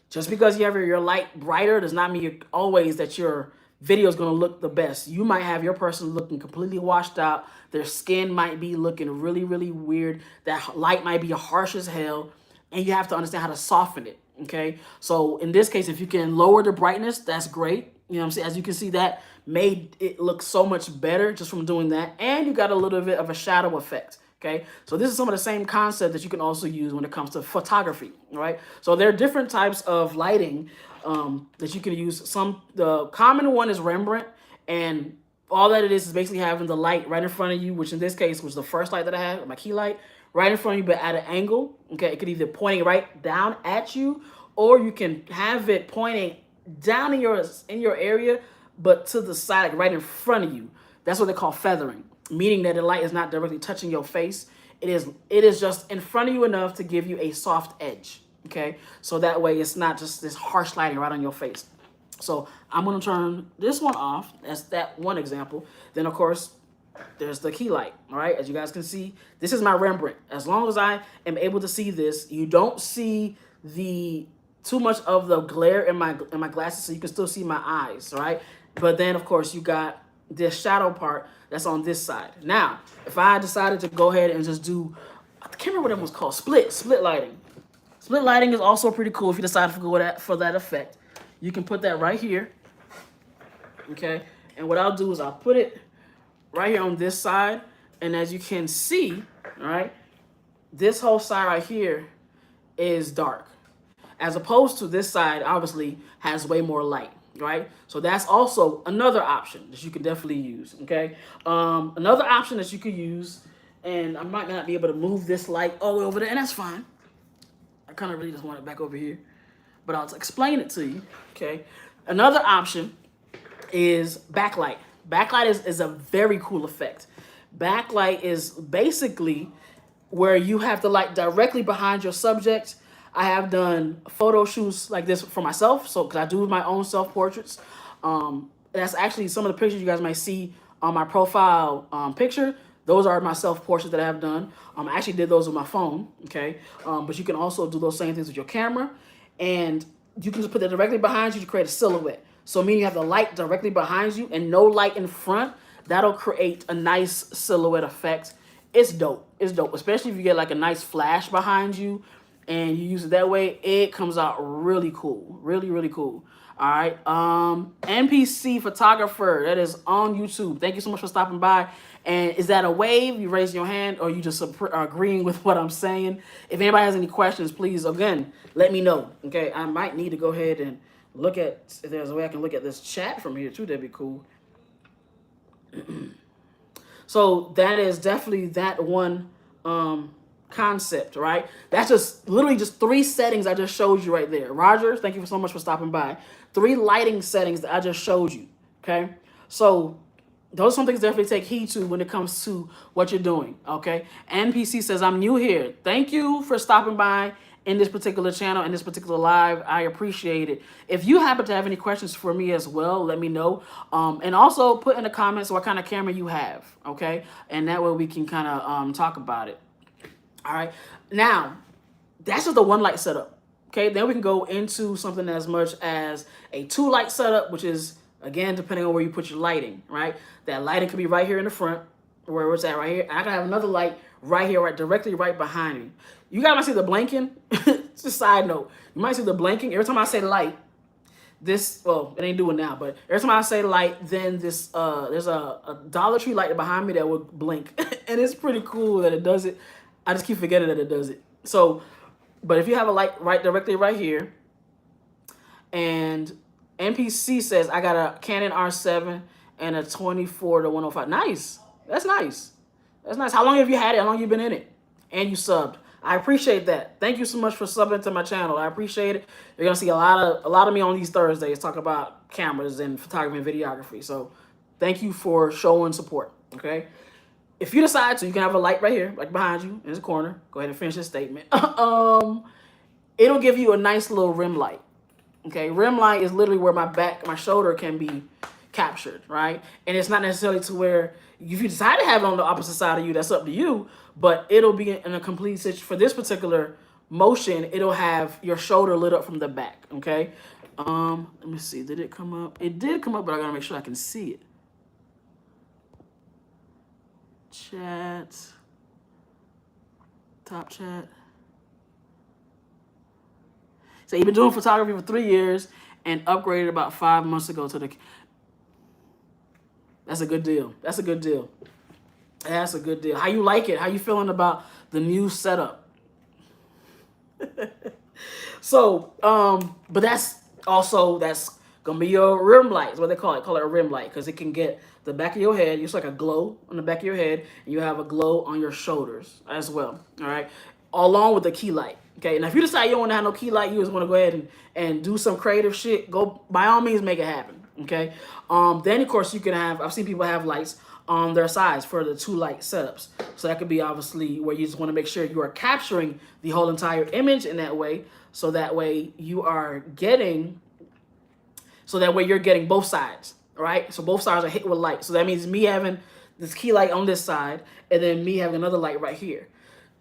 Just because you have your light brighter does not mean always that your video is going to look the best. You might have your person looking completely washed out. Their skin might be looking really, really weird. That light might be harsh as hell. And you have to understand how to soften it, okay? So in this case, if you can lower the brightness, that's great. You know what I'm saying? As you can see, that made it look so much better just from doing that. And you got a little bit of a shadow effect. Okay, so this is some of the same concept that you can also use when it comes to photography, right? So there are different types of lighting that you can use. The common one is Rembrandt, and all that it is basically having the light right in front of you, which in this case was the first light that I had, my key light, right in front of you, but at an angle. Okay, it could either pointing right down at you, or you can have it pointing down in your area, but to the side, like right in front of you. That's what they call feathering, meaning that the light is not directly touching your face. It is just in front of you enough to give you a soft edge, okay? So that way it's not just this harsh lighting right on your face. So I'm gonna turn this one off. That's that one example. Then of course, there's the key light, all right? As you guys can see, this is my Rembrandt. As long as I am able to see this, you don't see too much of the glare in my glasses, so you can still see my eyes, all right? But then of course you got this shadow part that's on this side. Now, if I decided to go ahead and just do, I can't remember what it was called, split lighting. Split lighting is also pretty cool if you decide to go for that effect. You can put that right here, okay? And what I'll do is I'll put it right here on this side, and as you can see, all right, this whole side right here is dark, as opposed to this side obviously has way more light. Right, so that's also another option that you can definitely use. Okay, another option that you could use, and I might not be able to move this light all the way over there, and that's fine. I kind of really just want it back over here, but I'll explain it to you. Okay, another option is backlight. Backlight is a very cool effect. Backlight is basically where you have the light directly behind your subject. I have done photo shoots like this for myself, so because I do my own self-portraits. That's actually some of the pictures you guys might see on my profile picture. Those are my self-portraits that I have done. I actually did those with my phone, okay? But you can also do those same things with your camera, and you can just put that directly behind you to create a silhouette. So meaning you have the light directly behind you and no light in front. That'll create a nice silhouette effect. It's dope. It's dope, especially if you get like a nice flash behind you and you use it that way. It comes out really cool. Really, really cool. All right. NPC photographer, that is on YouTube. Thank you so much for stopping by. And is that a wave? You raise your hand, or you just agreeing with what I'm saying? If anybody has any questions, please, again, let me know. Okay, I might need to go ahead and look at, if there's a way I can look at this chat from here too, that'd be cool. So that is definitely that one concept, right? That's just literally just 3 settings I just showed you right there. Roger, thank you so much for stopping by. 3 lighting settings that I just showed you, okay? So those are some things definitely take heed to when it comes to what you're doing, okay? NPC says, I'm new here. Thank you for stopping by in this particular channel, in this particular live. I appreciate it. If you happen to have any questions for me as well, let me know. And also put in the comments what kind of camera you have, okay? And that way we can kind of talk about it. All right. Now, That's just the one light setup. Okay, then we can go into something as much as a 2 light setup, which is, again, depending on where you put your lighting, right? That lighting could be right here in the front, where it's at right here. And I can have another light right here, right directly right behind me. You guys might see the blinking. It's a side note. You might see the blinking. Every time I say light, this, well, it ain't doing now, but every time I say light, then this, there's a Dollar Tree light behind me that will blink. And it's pretty cool that it does it. I just keep forgetting that it does it. So, but if you have a light right directly right here, and NPC says I got a Canon R7 and a 24 to 105. Nice. That's nice. That's nice. How long have you had it? How long have you been in it? And you subbed. I appreciate that. Thank you so much for subbing to my channel. I appreciate it. You're gonna see a lot of me on these Thursdays talk about cameras and photography and videography. So thank you for showing support. Okay. If you decide to, you can have a light right here, like behind you in the corner. Go ahead and finish this statement. It'll give you a nice little rim light. Okay, rim light is literally where my shoulder can be captured, right? And it's not necessarily to where, if you decide to have it on the opposite side of you, that's up to you, but it'll be in a complete situation. For this particular motion, it'll have your shoulder lit up from the back, okay? Let me see, did it come up? It did come up, but I gotta make sure I can see it. Chat, top chat. So you've been doing photography for 3 years and upgraded about 5 months ago to the... That's a good deal. That's a good deal. That's a good deal. How you like it? How you feeling about the new setup? So, but that's gonna be your rim light. Is what they call it. Call it a rim light, because it can get the back of your head. It's like a glow on the back of your head, and you have a glow on your shoulders as well. All right, along with the key light. Okay, now if you decide you don't want to have no key light, you just want to go ahead and do some creative shit, go, by all means, make it happen. Okay, then of course you can have, I've seen people have lights on their sides for the 2 light setups. So that could be obviously where you just want to make sure you are capturing the whole entire image in that way. So that way you are getting, so that way you're getting both sides, right? So both sides are hit with light. So that means me having this key light on this side and then me having another light right here.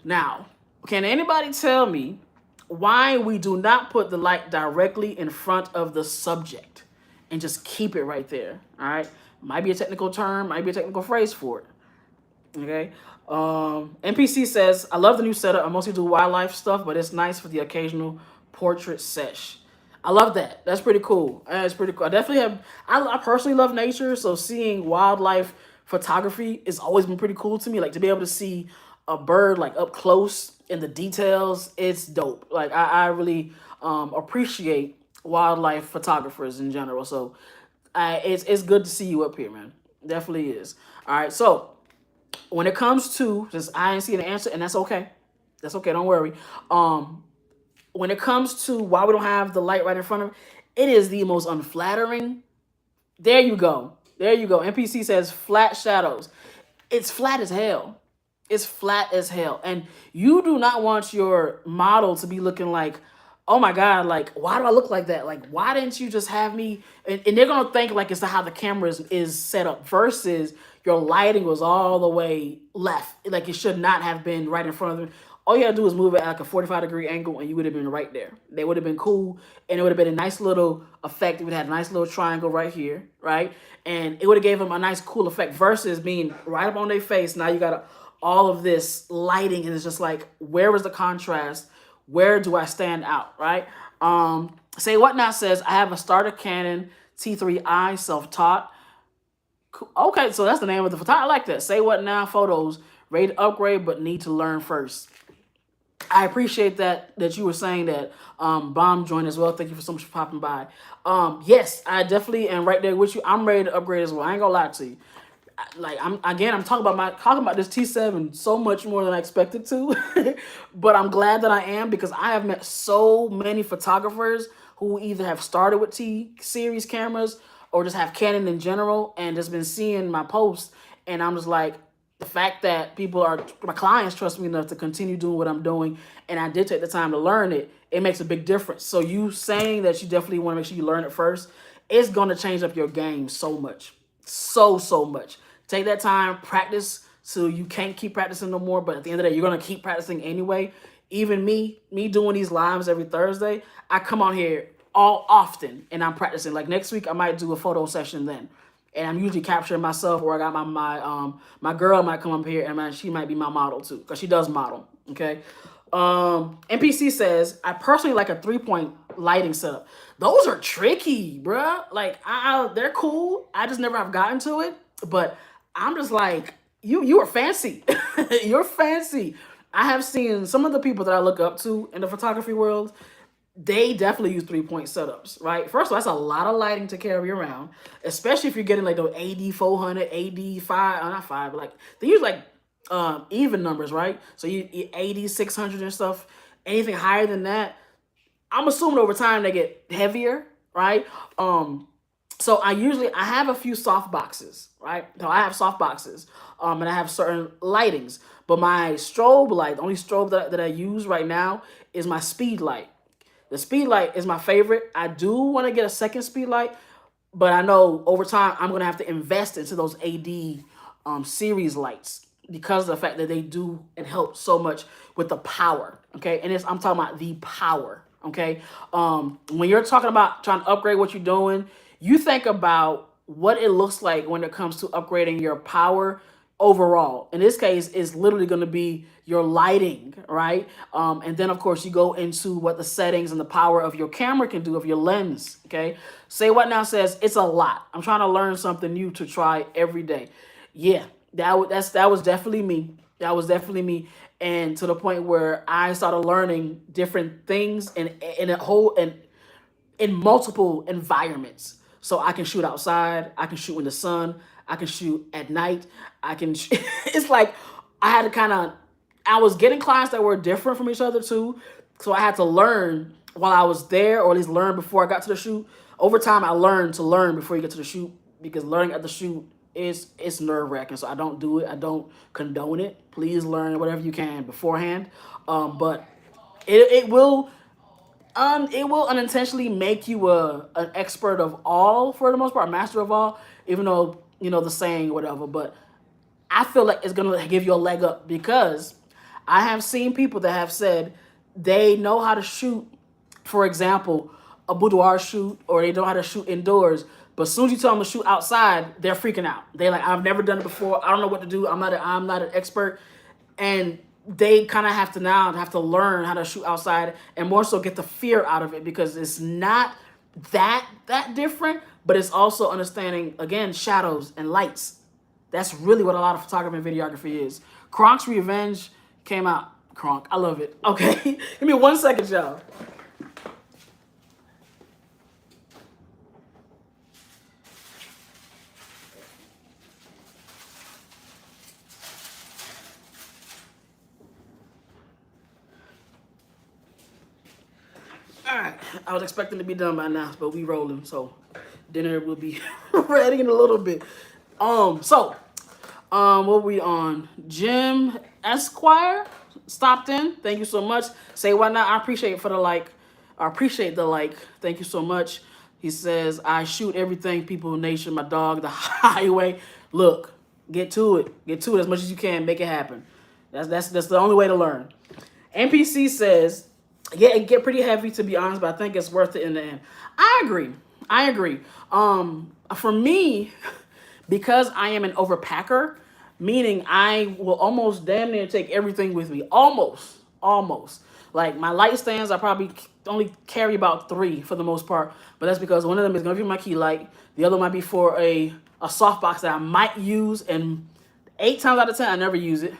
Now, can anybody tell me why we do not put the light directly in front of the subject and just keep it right there? All right. Might be a technical term, might be a technical phrase for it. Okay. NPC says, I love the new setup. I mostly do wildlife stuff, but it's nice for the occasional portrait sesh. I love that. That's pretty cool. That's pretty cool. I definitely have, I personally love nature. So seeing wildlife photography has always been pretty cool to me. Like to be able to see a bird like up close in the details, it's dope. Like I really appreciate wildlife photographers in general. So it's good to see you up here, man. Definitely is. All right. So when it comes to, just I didn't see an answer, and that's okay. That's okay. Don't worry. When it comes to why we don't have the light right in front of it, is the most unflattering. There you go. There you go. NPC says flat shadows. It's flat as hell. It's flat as hell. And you do not want your model to be looking like, oh my God, like, why do I look like that? Like, why didn't you just have me? And they're going to think like it's how the camera is set up versus your lighting was all the way left. Like it should not have been right in front of them. All you had to do is move it at like a 45-degree angle and you would have been right there. They would have been cool. And it would have been a nice little effect. It would have had a nice little triangle right here, right? And it would have gave them a nice cool effect versus being right up on their face. Now you got all of this lighting and it's just like, where is the contrast? Where do I stand out, right? Say What Now says, I have a starter Canon T3i self-taught. Okay, so that's the name of the photography. I like that. Say What Now photos, ready to upgrade, but need to learn first. I appreciate that you were saying that. Bomb joined as well. Thank you for so much for popping by. Yes, I definitely am right there with you. I'm ready to upgrade as well. I ain't gonna lie to you. Like I'm talking about this T7 so much more than I expected to, but I'm glad that I am because I have met so many photographers who either have started with T series cameras or just have Canon in general and just been seeing my posts, and I'm just like, the fact that my clients trust me enough to continue doing what I'm doing, and I did take the time to learn it, it makes a big difference. So you saying that you definitely want to make sure you learn it first, it's going to change up your game so much, so much. Take that time, practice so you can't keep practicing no more, but at the end of the day, you're going to keep practicing anyway. even me doing these lives every Thursday, I come on here all often and I'm practicing. Like next week, I might do a photo session then. And I'm usually capturing myself, or I got my girl might come up here and she might be my model too, because she does model. Okay. NPC says, I personally like a 3-point lighting setup. Those are tricky, bruh. Like they're cool. I just never have gotten to it. But I'm just like, you are fancy. You're fancy. I have seen some of the people that I look up to in the photography world, they definitely use 3-point setups, right? First of all, that's a lot of lighting to carry around, especially if you're getting like the AD 400, AD 5, not 5, but like they use like even numbers, right? So you 80, 600 and stuff. Anything higher than that, I'm assuming over time they get heavier, right? So I have a few soft boxes, right? So I have soft boxes, and I have certain lightings. But my strobe light, the only strobe that I use right now is my speed light. The speed light is my favorite. I do want to get a second speed light, but I know over time I'm gonna have to invest into those AD series lights because of the fact that they do and help so much with the power. Okay, and I'm talking about the power. Okay, when you're talking about trying to upgrade what you're doing, you think about what it looks like when it comes to upgrading your power overall. In this case, it's literally going to be your lighting, right? And then, of course, you go into what the settings and the power of your camera can do, of your lens, okay? Say What Now says, it's a lot. I'm trying to learn something new to try every day. Yeah, that was definitely me. That was definitely me. And to the point where I started learning different things in multiple environments. So I can shoot outside, I can shoot in the sun, I can shoot at night. It's like I had to I was getting clients that were different from each other too. So I had to learn while I was there, or at least learn before I got to the shoot. Over time, I learned to learn before you get to the shoot, because learning at the shoot it's nerve wracking. So I don't do it. I don't condone it. Please learn whatever you can beforehand. But it will unintentionally make you an expert of all, for the most part, master of all, even though, the saying, whatever. But I feel like it's going to give you a leg up, because I have seen people that have said they know how to shoot, for example, a boudoir shoot, or they know how to shoot indoors. But as soon as you tell them to shoot outside, they're freaking out. They're like, I've never done it before. I don't know what to do. I'm not an expert. And they kind of have to learn how to shoot outside, and more so get the fear out of it, because it's not that different, but it's also understanding, again, shadows and lights. That's really what a lot of photography and videography is. Kronk's Revenge came out. Kronk, I love it. Okay, give me 1 second, y'all. All right, I was expecting to be done by now, but we rolling, so dinner will be ready in a little bit. What we on? Jim Esquire stopped in. Thank you so much. Say Why Not? I appreciate it for the like. I appreciate the like. Thank you so much. He says, I shoot everything, people, nation, my dog, the highway. Look, get to it. Get to it as much as you can. Make it happen. That's the only way to learn. NPC says, yeah, it get pretty heavy, to be honest, but I think it's worth it in the end. I agree. For me, because I am an overpacker, meaning I will almost damn near take everything with me. Almost. Like my light stands, I probably only carry about 3 for the most part, but that's because one of them is gonna be my key light. The other might be for a softbox that I might use, and 8 times out of 10 I never use it.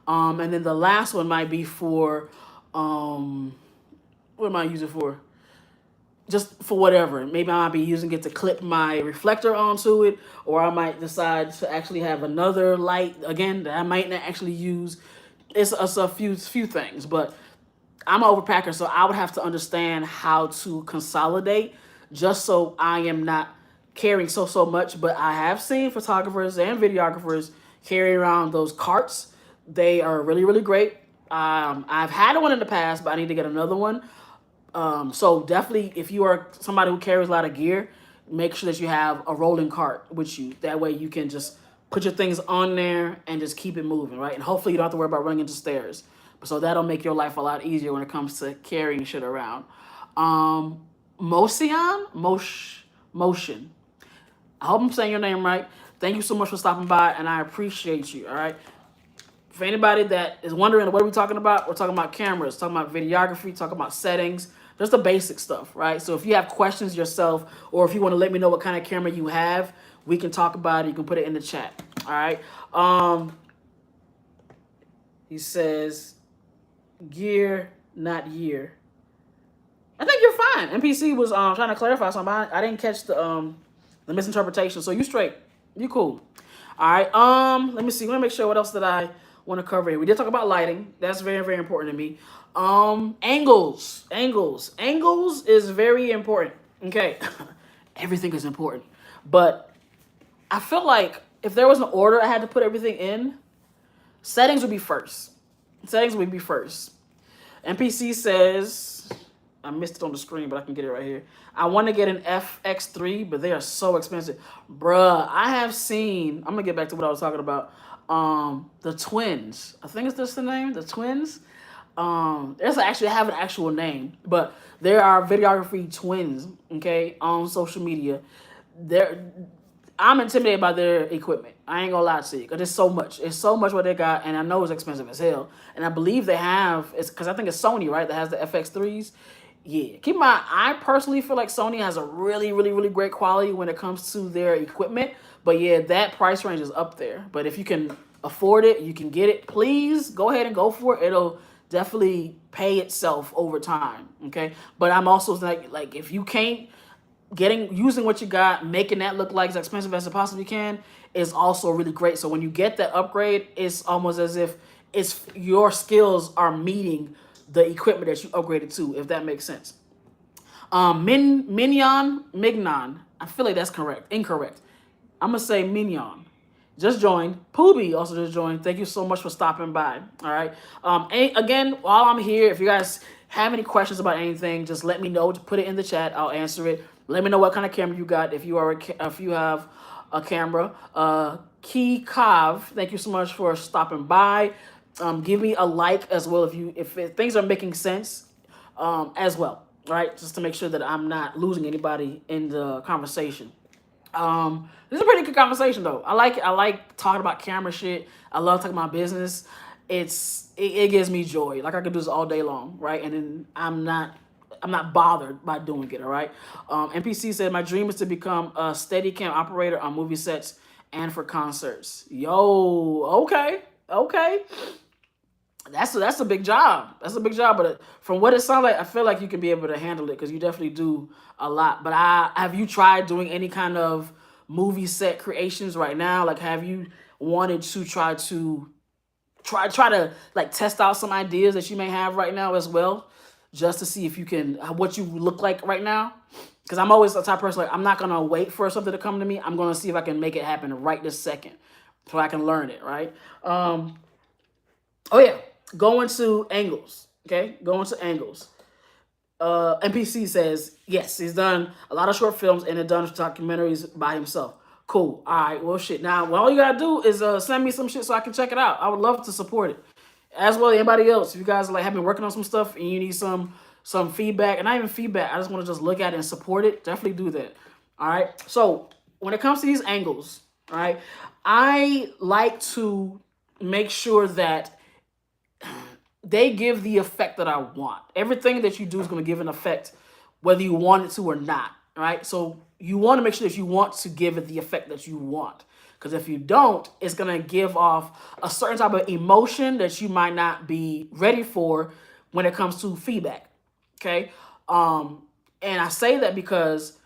And then the last one might be for what am I using for? Just for whatever. Maybe I might be using it to clip my reflector onto it, or I might decide to actually have another light, again, that I might not actually use. It's a few things, but I'm an overpacker, so I would have to understand how to consolidate, just so I am not carrying so much. But I have seen photographers and videographers carry around those carts. They are really, really great. I've had one in the past, but I need to get another one. So definitely, if you are somebody who carries a lot of gear, make sure that you have a rolling cart with you. That way you can just put your things on there and just keep it moving, right? And hopefully you don't have to worry about running into stairs. So that'll make your life a lot easier when it comes to carrying shit around. Um, Motion. I hope I'm saying your name right. Thank you so much for stopping by, and I appreciate you. All right. For anybody that is wondering what are we talking about, we're talking about cameras, talking about videography, talking about settings, just the basic stuff, right? So if you have questions yourself, or if you want to let me know what kind of camera you have, we can talk about it. You can put it in the chat. All right. He says, gear, not year. I think you're fine. NPC was trying to clarify something. I didn't catch the misinterpretation. So you straight. You cool. All right. Let me see. Let me make sure what else did I want to cover here. We did talk about lighting. That's very, very important to me. Angles. Angles is very important. Okay. Everything is important. But I feel like if there was an order I had to put everything in, settings would be first. Settings would be first. NPC says, I missed it on the screen, but I can get it right here. I want to get an FX3, but they are so expensive. Bruh, I have seen, I'm going to get back to what I was talking about. The Twins. I think it's just the name, the Twins. There's actually have an actual name, but there are videography twins, okay, on social media. I'm intimidated by their equipment. I ain't gonna lie to you, because it's so much. It's so much what they got, and I know it's expensive as hell. And I believe they have, it's because I think it's Sony, right, that has the FX3s. Yeah. Keep in mind, I personally feel like Sony has a really, really, really great quality when it comes to their equipment. But yeah, that price range is up there. But if you can afford it, you can get it, please go ahead and go for it. It'll definitely pay itself over time, okay? But I'm also like if you can't, using what you got, making that look like as expensive as it possibly can is also really great. So when you get that upgrade, it's almost as if it's your skills are meeting the equipment that you upgraded to, if that makes sense. Mignon. I feel like that's correct. Incorrect. I'm gonna say Mignon. Just joined. Pooby also just joined. Thank you so much for stopping by. All right. Again, while I'm here, if you guys have any questions about anything, just let me know. Put it in the chat. I'll answer it. Let me know what kind of camera you got. If you have a camera. Key Kav, thank you so much for stopping by. Give me a like as well if things are making sense as well. All right, just to make sure that I'm not losing anybody in the conversation. This is a pretty good conversation though. I like talking about camera shit. I love talking about business. It gives me joy. Like I could do this all day long, right? And then I'm not bothered by doing it, all right? NPC said, my dream is to become a Steadicam operator on movie sets and for concerts. Yo, okay. That's a big job. That's a big job. But from what it sounds like, I feel like you can be able to handle it because you definitely do a lot. But have you tried doing any kind of movie set creations right now? Like, have you wanted to try to like test out some ideas that you may have right now as well, just to see if you can what you look like right now? Because I'm always the type of person, like, I'm not gonna wait for something to come to me. I'm gonna see if I can make it happen right this second, so I can learn it. Right. Oh yeah. Going to angles. Okay. Going to angles. NPC says yes. He's done a lot of short films and done documentaries by himself. Cool. All right. Well, shit. Now, all you gotta do is send me some shit so I can check it out. I would love to support it, as well as anybody else. If you guys like have been working on some stuff and you need some feedback, and not even feedback, I just want to just look at it and support it. Definitely do that. All right. So when it comes to these angles, all right, I like to make sure that they give the effect that I want. Everything that you do is going to give an effect, whether you want it to or not. All right. So you want to make sure that you want to give it the effect that you want. Because if you don't, it's going to give off a certain type of emotion that you might not be ready for when it comes to feedback. Okay. And I say that because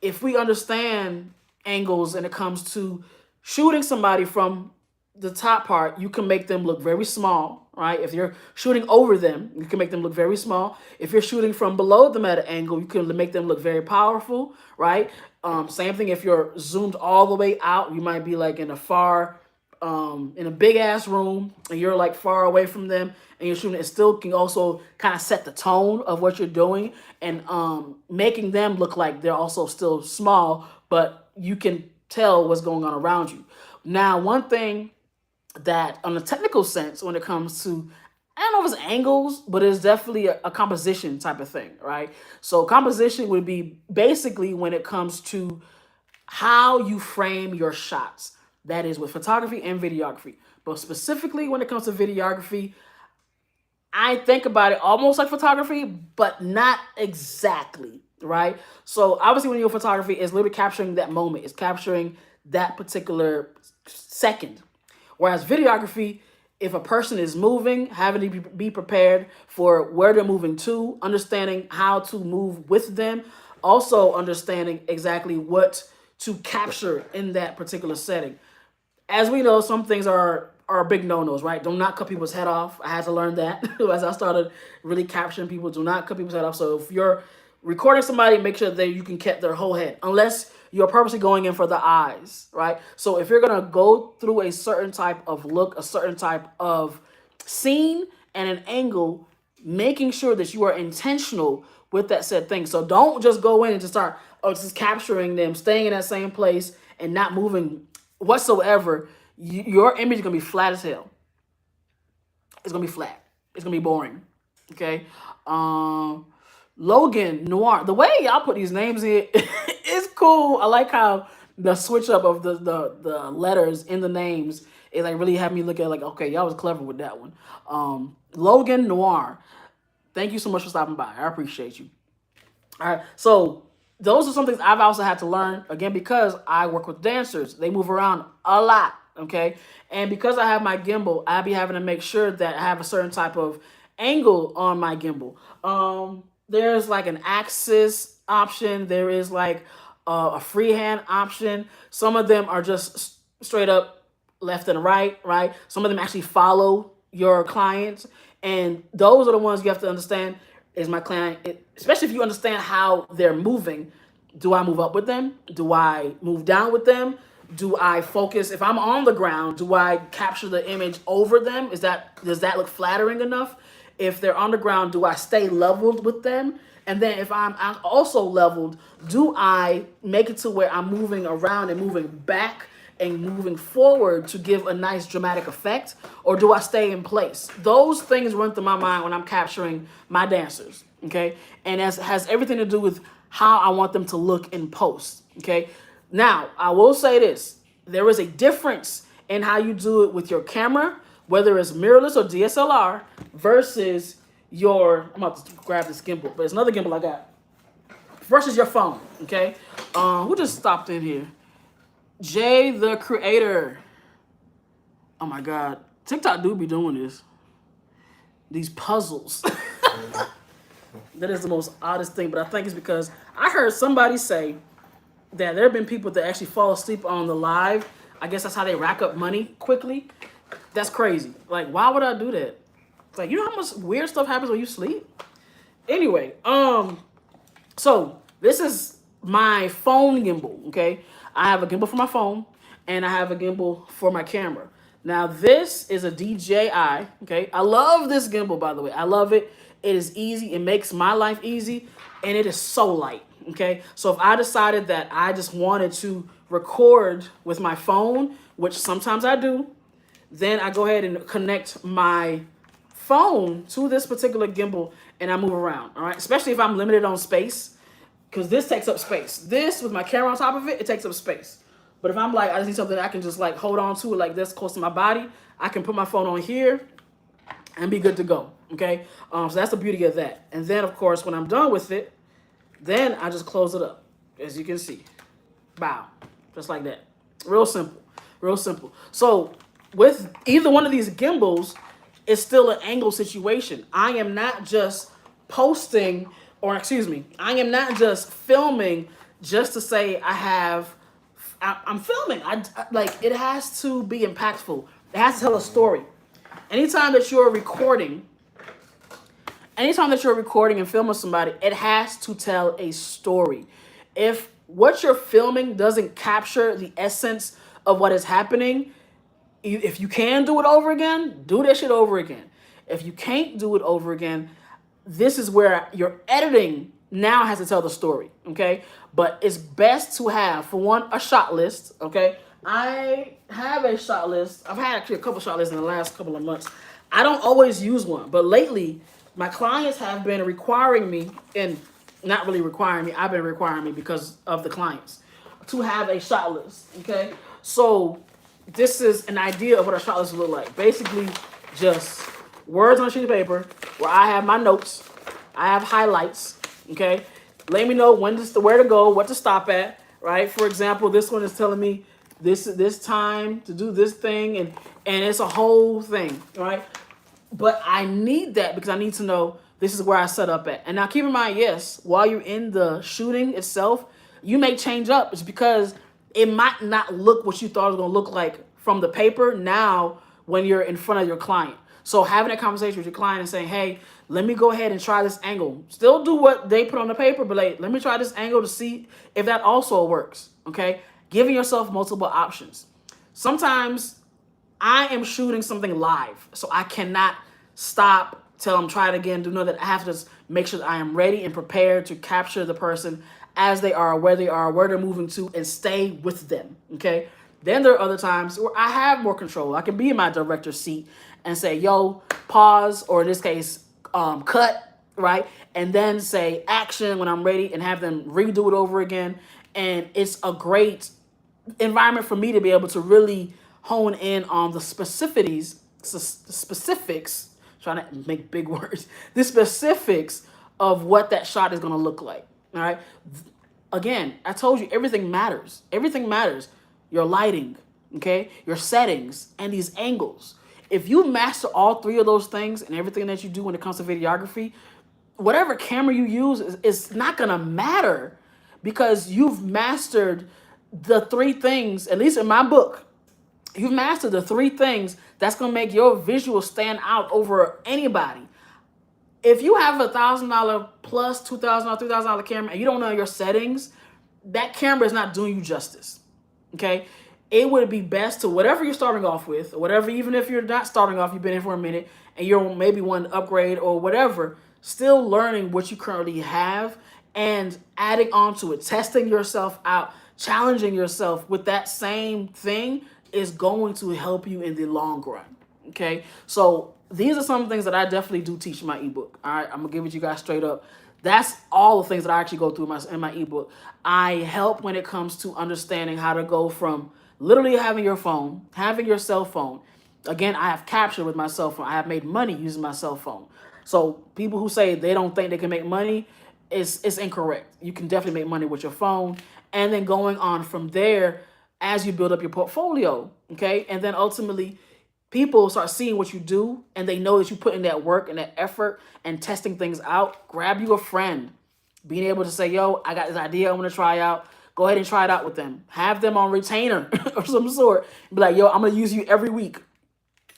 if we understand angles and it comes to shooting somebody from the top part, you can make them look very small, right? If you're shooting over them, you can make them look very small. If you're shooting from below them at an angle, you can make them look very powerful, right? Same thing if you're zoomed all the way out, you might be like in a big ass room and you're like far away from them and you're shooting, it still can also kind of set the tone of what you're doing and making them look like they're also still small, but you can tell what's going on around you. Now, one thing that on a technical sense, when it comes to I don't know if it's angles, but it's definitely a composition type of thing, right? So composition would be basically when it comes to how you frame your shots. That is with photography and videography. But specifically when it comes to videography, I think about it almost like photography, but not exactly, right? So obviously when you're photography, it's literally capturing that moment. It's capturing that particular second. Whereas videography, if a person is moving, having to be prepared for where they're moving to, understanding how to move with them, also understanding exactly what to capture in that particular setting. As we know, some things are big no-nos, right? Do not cut people's head off. I had to learn that as I started really capturing people. Do not cut people's head off. So if you're recording somebody, make sure that you can get their whole head, unless you're purposely going in for the eyes, right? So if you're gonna go through a certain type of look, a certain type of scene and an angle, making sure that you are intentional with that said thing. So don't just go in and just start just capturing them, staying in that same place and not moving whatsoever. Your image is gonna be flat as hell. It's gonna be flat. It's gonna be boring. Okay. Logan Noir. The way y'all put these names in, it's cool. I like how the switch up of the letters in the names is like really having me look at like, okay, y'all was clever with that one. Logan Noir. Thank you so much for stopping by. I appreciate you. All right. So those are some things I've also had to learn, again, because I work with dancers. They move around a lot, okay? And because I have my gimbal, I be having to make sure that I have a certain type of angle on my gimbal. There's like an axis option. There is like a freehand option. Some of them are just straight up left and right, right? Some of them actually follow your clients. And those are the ones you have to understand. Is my client, especially if you understand how they're moving, do I move up with them? Do I move down with them? Do I focus, if I'm on the ground, do I capture the image over them? Does that look flattering enough? If they're on the ground, do I stay leveled with them? And then if I'm also leveled, do I make it to where I'm moving around and moving back and moving forward to give a nice dramatic effect, or do I stay in place? Those things run through my mind when I'm capturing my dancers, okay? And it has everything to do with how I want them to look in post, okay? Now, I will say this. There is a difference in how you do it with your camera, whether it's mirrorless or DSLR, versus I'm about to grab this gimbal, but it's another gimbal I got, versus your phone, okay? Who just stopped in here? Jay the Creator. Oh my God. TikTok do be doing this. These puzzles. That is the most oddest thing, but I think it's because I heard somebody say that there have been people that actually fall asleep on the live. I guess that's how they rack up money quickly. That's crazy. Like, why would I do that? It's like, you know how much weird stuff happens when you sleep? Anyway, so this is my phone gimbal, okay? I have a gimbal for my phone, and I have a gimbal for my camera. Now, this is a DJI, okay? I love this gimbal, by the way. I love it. It is easy. It makes my life easy, and it is so light, okay? So if I decided that I just wanted to record with my phone, which sometimes I do, then I go ahead and connect my phone to this particular gimbal, and I move around, all right? Especially if I'm limited on space, because this takes up space. This, with my camera on top of it, it takes up space. But if I'm like, I just need something that I can just like hold on to it like this close to my body, I can put my phone on here and be good to go, okay? So that's the beauty of that. And then, of course, when I'm done with it, then I just close it up, as you can see. Bow. Just like that. Real simple. Real simple. So with either one of these gimbals, it's still an angle situation. I am not just posting, or excuse me, I am not just filming just to say I'm filming. Like, it has to be impactful. It has to tell a story. Anytime that you're recording and filming somebody, it has to tell a story. If what you're filming doesn't capture the essence of what is happening, if you can do it over again, do that shit over again. If you can't do it over again, this is where your editing now has to tell the story, okay? But it's best to have, for one, a shot list, okay? I have a shot list. I've had actually a couple shot lists in the last couple of months. I don't always use one, but lately my clients have been requiring me, and not really requiring me, I've been requiring me because of the clients, to have a shot list. Okay. So this is an idea of what a shot list will look like. Basically, just words on a sheet of paper where I have my notes, I have highlights. Okay. Let me know where to go, what to stop at. Right. For example, this one is telling me this time to do this thing, and it's a whole thing. Right. But I need that because I need to know this is where I set up at. And now keep in mind, yes, while you're in the shooting itself, you may change up. It's because it might not look what you thought it was going to look like from the paper now when you're in front of your client. So having that conversation with your client and saying, hey, let me go ahead and try this angle. Still do what they put on the paper, but like, let me try this angle to see if that also works. Okay. Giving yourself multiple options. Sometimes I am shooting something live, so I cannot stop, tell them try it again, do know that I have to just make sure that I am ready and prepared to capture the person as they are, where they're moving to, and stay with them. Okay. Then there are other times where I have more control. I can be in my director's seat and say, yo, pause, or in this case, cut, right? And then say action when I'm ready and have them redo it over again. And it's a great environment for me to be able to really hone in on the specifics, trying to make big words, the specifics of what that shot is going to look like. All right. Again, I told you everything matters. Everything matters. Your lighting, okay, your settings, and these angles. If you master all three of those things and everything that you do when it comes to videography, whatever camera you use is not going to matter because you've mastered the three things, at least in my book. You've mastered the three things that's going to make your visual stand out over anybody. If you have $1,000 plus $2,000, $3,000 camera and you don't know your settings, that camera is not doing you justice. Okay. It would be best to whatever you're starting off with, or whatever, even if you're not starting off, you've been in for a minute and you're maybe wanting to upgrade or whatever, still learning what you currently have and adding on to it, testing yourself out, challenging yourself with that same thing is going to help you in the long run. Okay. So these are some things that I definitely do teach in my ebook. All right. I'm gonna give it to you guys straight up. That's all the things that I actually go through in my ebook. I help when it comes to understanding how to go from literally having your phone, having your cell phone. Again, I have captured with my cell phone. I have made money using my cell phone. So people who say they don't think they can make money, it's incorrect. You can definitely make money with your phone. And then going on from there, as you build up your portfolio, okay? And then ultimately, people start seeing what you do and they know that you put in that work and that effort and testing things out. Grab you a friend. Being able to say, yo, I got this idea I want to try out. Go ahead and try it out with them. Have them on retainer of some sort. Be like, yo, I'm going to use you every week.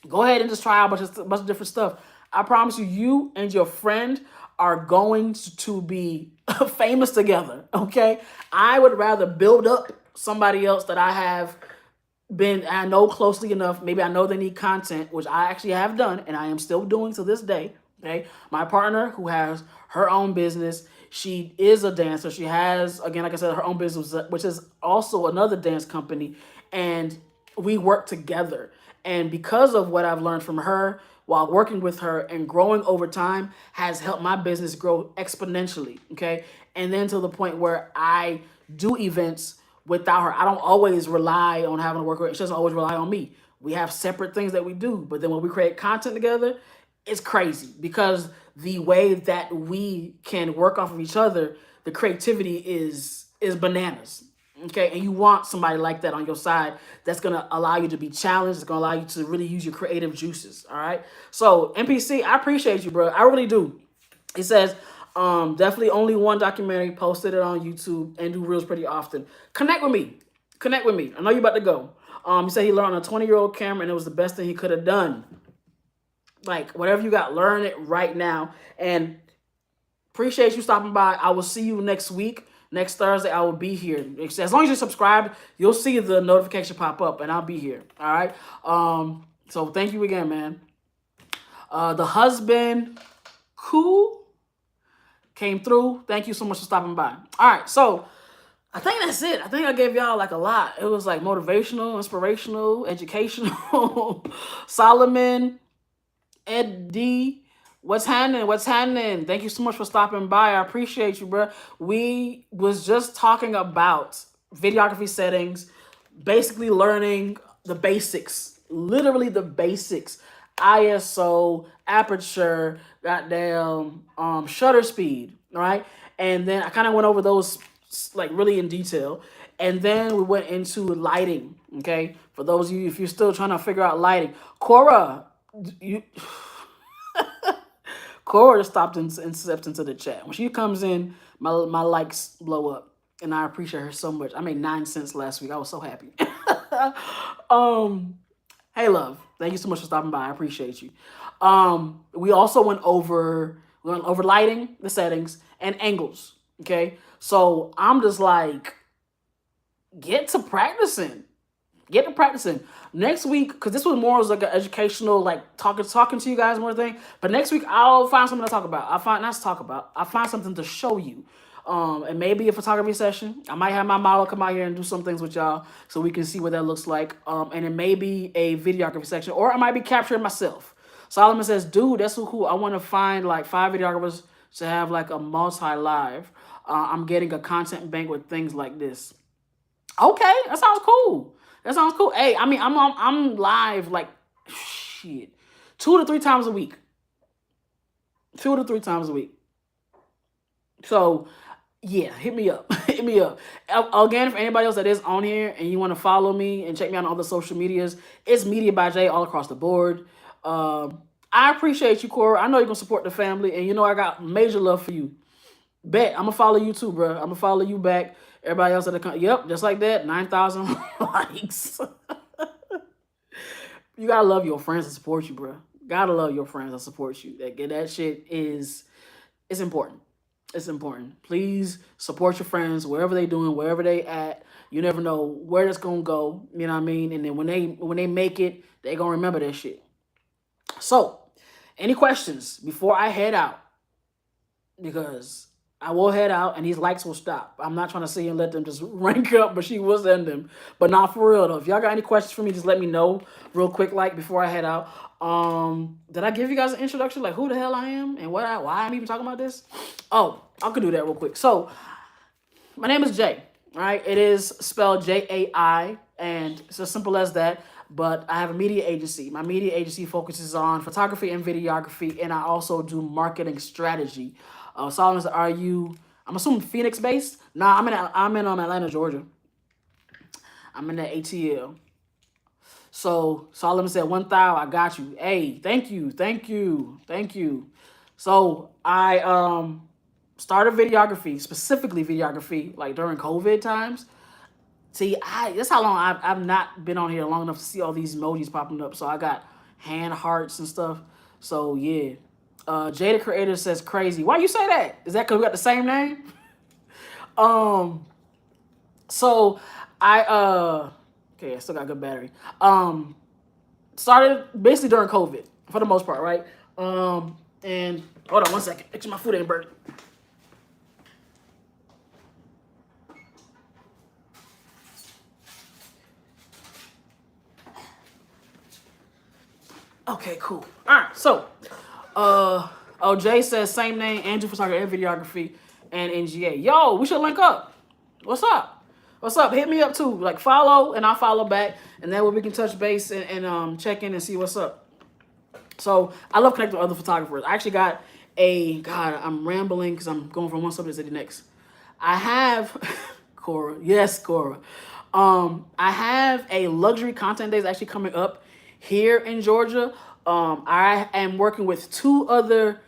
Go ahead and just try out a bunch of different stuff. I promise you, you and your friend are going to be famous together, okay? I would rather build up somebody else that I know closely enough. Maybe I know they need content, which I actually have done and I am still doing to this day. Okay. My partner who has her own business, she is a dancer. She has, again, like I said, her own business, which is also another dance company. And we work together. And because of what I've learned from her while working with her and growing over time has helped my business grow exponentially. Okay. And then to the point where I do events without her. I don't always rely on having to work with her. She doesn't always rely on me. We have separate things that we do. But then when we create content together, it's crazy because the way that we can work off of each other, the creativity is bananas. Okay. And you want somebody like that on your side that's going to allow you to be challenged. It's going to allow you to really use your creative juices. All right. So NPC, I appreciate you, bro. I really do. It says, definitely only one documentary, posted it on YouTube and do reels pretty often. Connect with me. Connect with me. I know you're about to go. He said he learned on a 20-year-old camera and it was the best thing he could have done. Like, whatever you got, learn it right now. And appreciate you stopping by. I will see you next week. Next Thursday, I will be here. As long as you're subscribed, you'll see the notification pop up and I'll be here. All right. So thank you again, man. The husband, cool, came through. Thank you so much for stopping by. All right. So I think that's it. I think I gave y'all like a lot. It was like motivational, inspirational, educational, Solomon, Eddie, what's happening? What's happening? Thank you so much for stopping by. I appreciate you, bro. We was just talking about videography settings, basically learning the basics, literally the basics. ISO, aperture, goddamn, shutter speed, right? And then I kind of went over those like really in detail. And then we went into lighting, okay? For those of you, if you're still trying to figure out lighting. Cora, you Cora just stopped and stepped into the chat. When she comes in, my likes blow up, and I appreciate her so much. I made 9 cents last week. I was so happy. um, hey, love. Thank you so much for stopping by. I appreciate you. We also went over lighting, the settings, and angles. Okay, so I'm just like, get to practicing. Get to practicing. Next week, because this was more as like an educational, like talking to you guys more thing. But next week I'll find something to talk about. I find something to show you. And maybe a photography session. I might have my model come out here and do some things with y'all so we can see what that looks like. And it may be a videography section, or I might be capturing myself. Solomon says, dude, that's so cool. I want to find like 5 videographers to have like a multi-live. I'm getting a content bank with things like this. Okay, that sounds cool. That sounds cool. Hey, I mean, I'm live like shit, 2 to 3 times a week. 2 to 3 times a week. So yeah, hit me up. Hit me up. Again, for anybody else that is on here and you want to follow me and check me out on other social medias, it's Media by Jay all across the board. I appreciate you, Cora. I know you're gonna support the family, and you know I got major love for you. Bet I'm gonna follow you too, bro. I'm gonna follow you back. Everybody else at the yep, just like that, 9,000 likes. You gotta love your friends that support you, bro. Gotta love your friends that support you. That shit is, it's important. It's important. Please support your friends wherever they doing, wherever they at. You never know where that's gonna go. You know what I mean? And then when they make it, they gonna remember that shit. So, any questions before I head out? Because I will head out and these likes will stop. I'm not trying to sit here and let them just rank up, but she will send them. But not for real though. If y'all got any questions for me, just let me know real quick, like before I head out. Did I give you guys an introduction, like who the hell I am and why I'm even talking about this? Oh, I could do that real quick. So my name is Jay, right? It is spelled Jai, and it's as simple as that. But I have a media agency. My media agency focuses on photography and videography, and I also do marketing strategy. Solomon said, "Are you?" I'm assuming Phoenix based. Nah, I'm in Atlanta, Georgia. I'm in the ATL. So Solomon said, 1,000, I got you. Hey, thank you. So I started videography, specifically videography, like during COVID times. See, that's how long I've not been on here long enough to see all these emojis popping up. So I got hand hearts and stuff. So yeah. Jada Creator says crazy. Why you say that? Is that because we got the same name? So I okay, I still got good battery. Started basically during COVID for the most part, right? And hold on 1 second. Make sure my food ain't burnt. Okay, cool. All right, so Jay says same name, Andrew Photography and Videography, and NGA. Yo, we should link up. What's up? What's up? Hit me up too. Like follow, and I'll follow back, and that way we can touch base and check in and see what's up. So I love connecting with other photographers. I actually got I'm rambling because I'm going from one subject to the next. I have Cora. Yes, Cora. I have a luxury content days actually coming up here in Georgia. I am working with 2 other,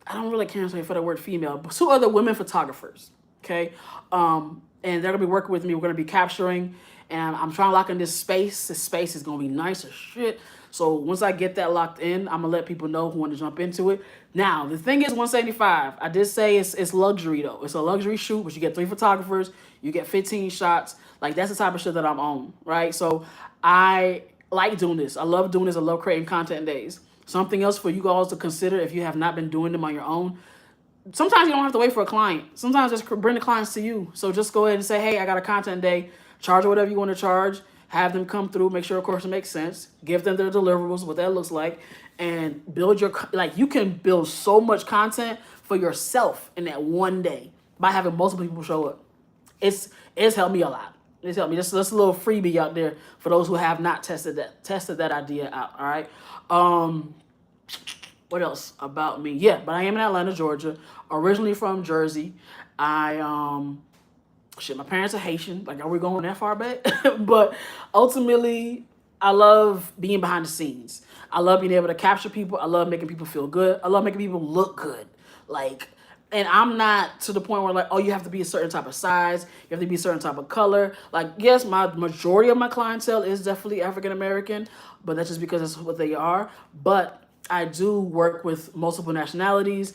I don't really care for the word female, but 2 other women photographers. Okay. And they're gonna be working with me. We're gonna be capturing, and I'm trying to lock in this space. This space is gonna be nice as shit. So once I get that locked in, I'm gonna let people know who want to jump into it. Now the thing is, 175. I did say it's luxury though. It's a luxury shoot, but you get 3 photographers, you get 15 shots. Like that's the type of shit that I'm on, right? So I like doing this. I love doing this. I love creating content days. Something else for you guys to consider if you have not been doing them on your own. Sometimes you don't have to wait for a client. Sometimes just bring the clients to you. So just go ahead and say, hey, I got a content day. Charge whatever you want to charge. Have them come through. Make sure, of course, it makes sense. Give them their deliverables, what that looks like. and build your, like, you can build so much content for yourself in that one day by having multiple people show up. It's helped me a lot. It's helped me. Just a little freebie out there for those who have not tested that idea out. All right. What else about me? Yeah, but I am in Atlanta, Georgia. Originally from Jersey. My parents are Haitian. Like, are we going that far back? But ultimately, I love being behind the scenes. I love being able to capture people. I love making people feel good. I love making people look good. Like, and I'm not to the point where, like, oh, you have to be a certain type of size. You have to be a certain type of color. Like, yes, my majority of my clientele is definitely African American, but that's just because that's what they are. But I do work with multiple nationalities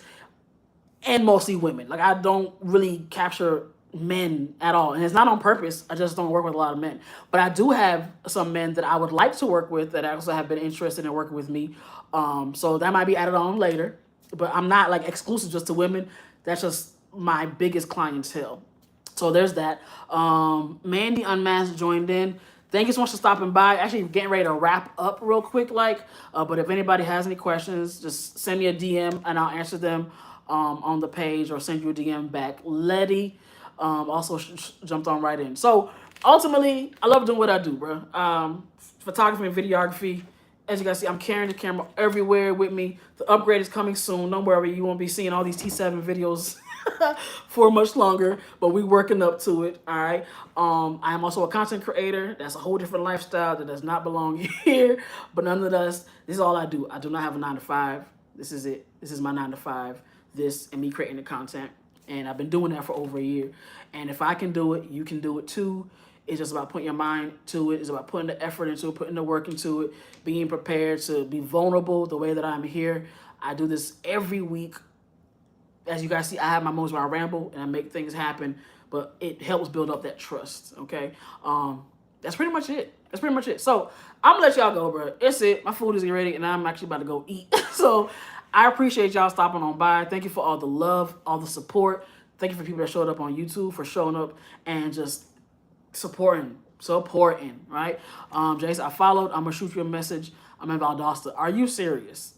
and mostly women. Like, I don't really capture men at all, and it's not on purpose. I just don't work with a lot of men, but I do have some men that I would like to work with that also have been interested in working with me. So that might be added on later, but I'm not like exclusive just to women. That's just my biggest clientele. So there's that. Mandy Unmasked joined in. Thank you so much for stopping by. Actually, getting ready to wrap up real quick, but if anybody has any questions, just send me a DM and I'll answer them on the page, or send you a DM back. Letty also jumped on right in. So ultimately, I love doing what I do, bro. Photography and videography. As you guys see, I'm carrying the camera everywhere with me. The upgrade is coming soon. Don't worry, you won't be seeing all these T7 videos for much longer, but we're working up to it, all right? I am also a content creator. That's a whole different lifestyle that does not belong here, but nonetheless, this is all I do. I do not have a 9-to-5. This is it. This is my 9-to-5. This and me creating the content, and I've been doing that for over a year. And if I can do it, you can do it too. It's just about putting your mind to it. It's about putting the effort into it, putting the work into it, being prepared to be vulnerable the way that I'm here. I do this every week. As you guys see, I have my moments where I ramble and I make things happen, but it helps build up that trust, okay? That's pretty much it. That's pretty much it. So I'm gonna let y'all go, bro. It's it. My food is ready, and I'm actually about to go eat. So I appreciate y'all stopping on by. Thank you for all the love, all the support. Thank you for people that showed up on YouTube, for showing up and just supporting, right? Jace, I followed. I'm gonna shoot you a message. I'm in Valdosta. Are you serious?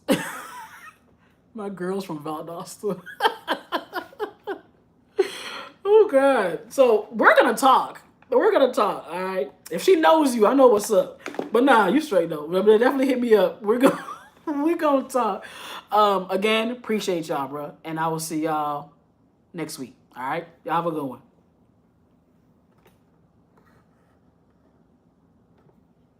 My girl's from Valdosta. Oh God. So we're gonna talk. All right. If she knows you, I know what's up. But nah, you straight though. But definitely hit me up. We're gonna talk. Again, appreciate y'all, bro. And I will see y'all next week. All right. Y'all have a good one.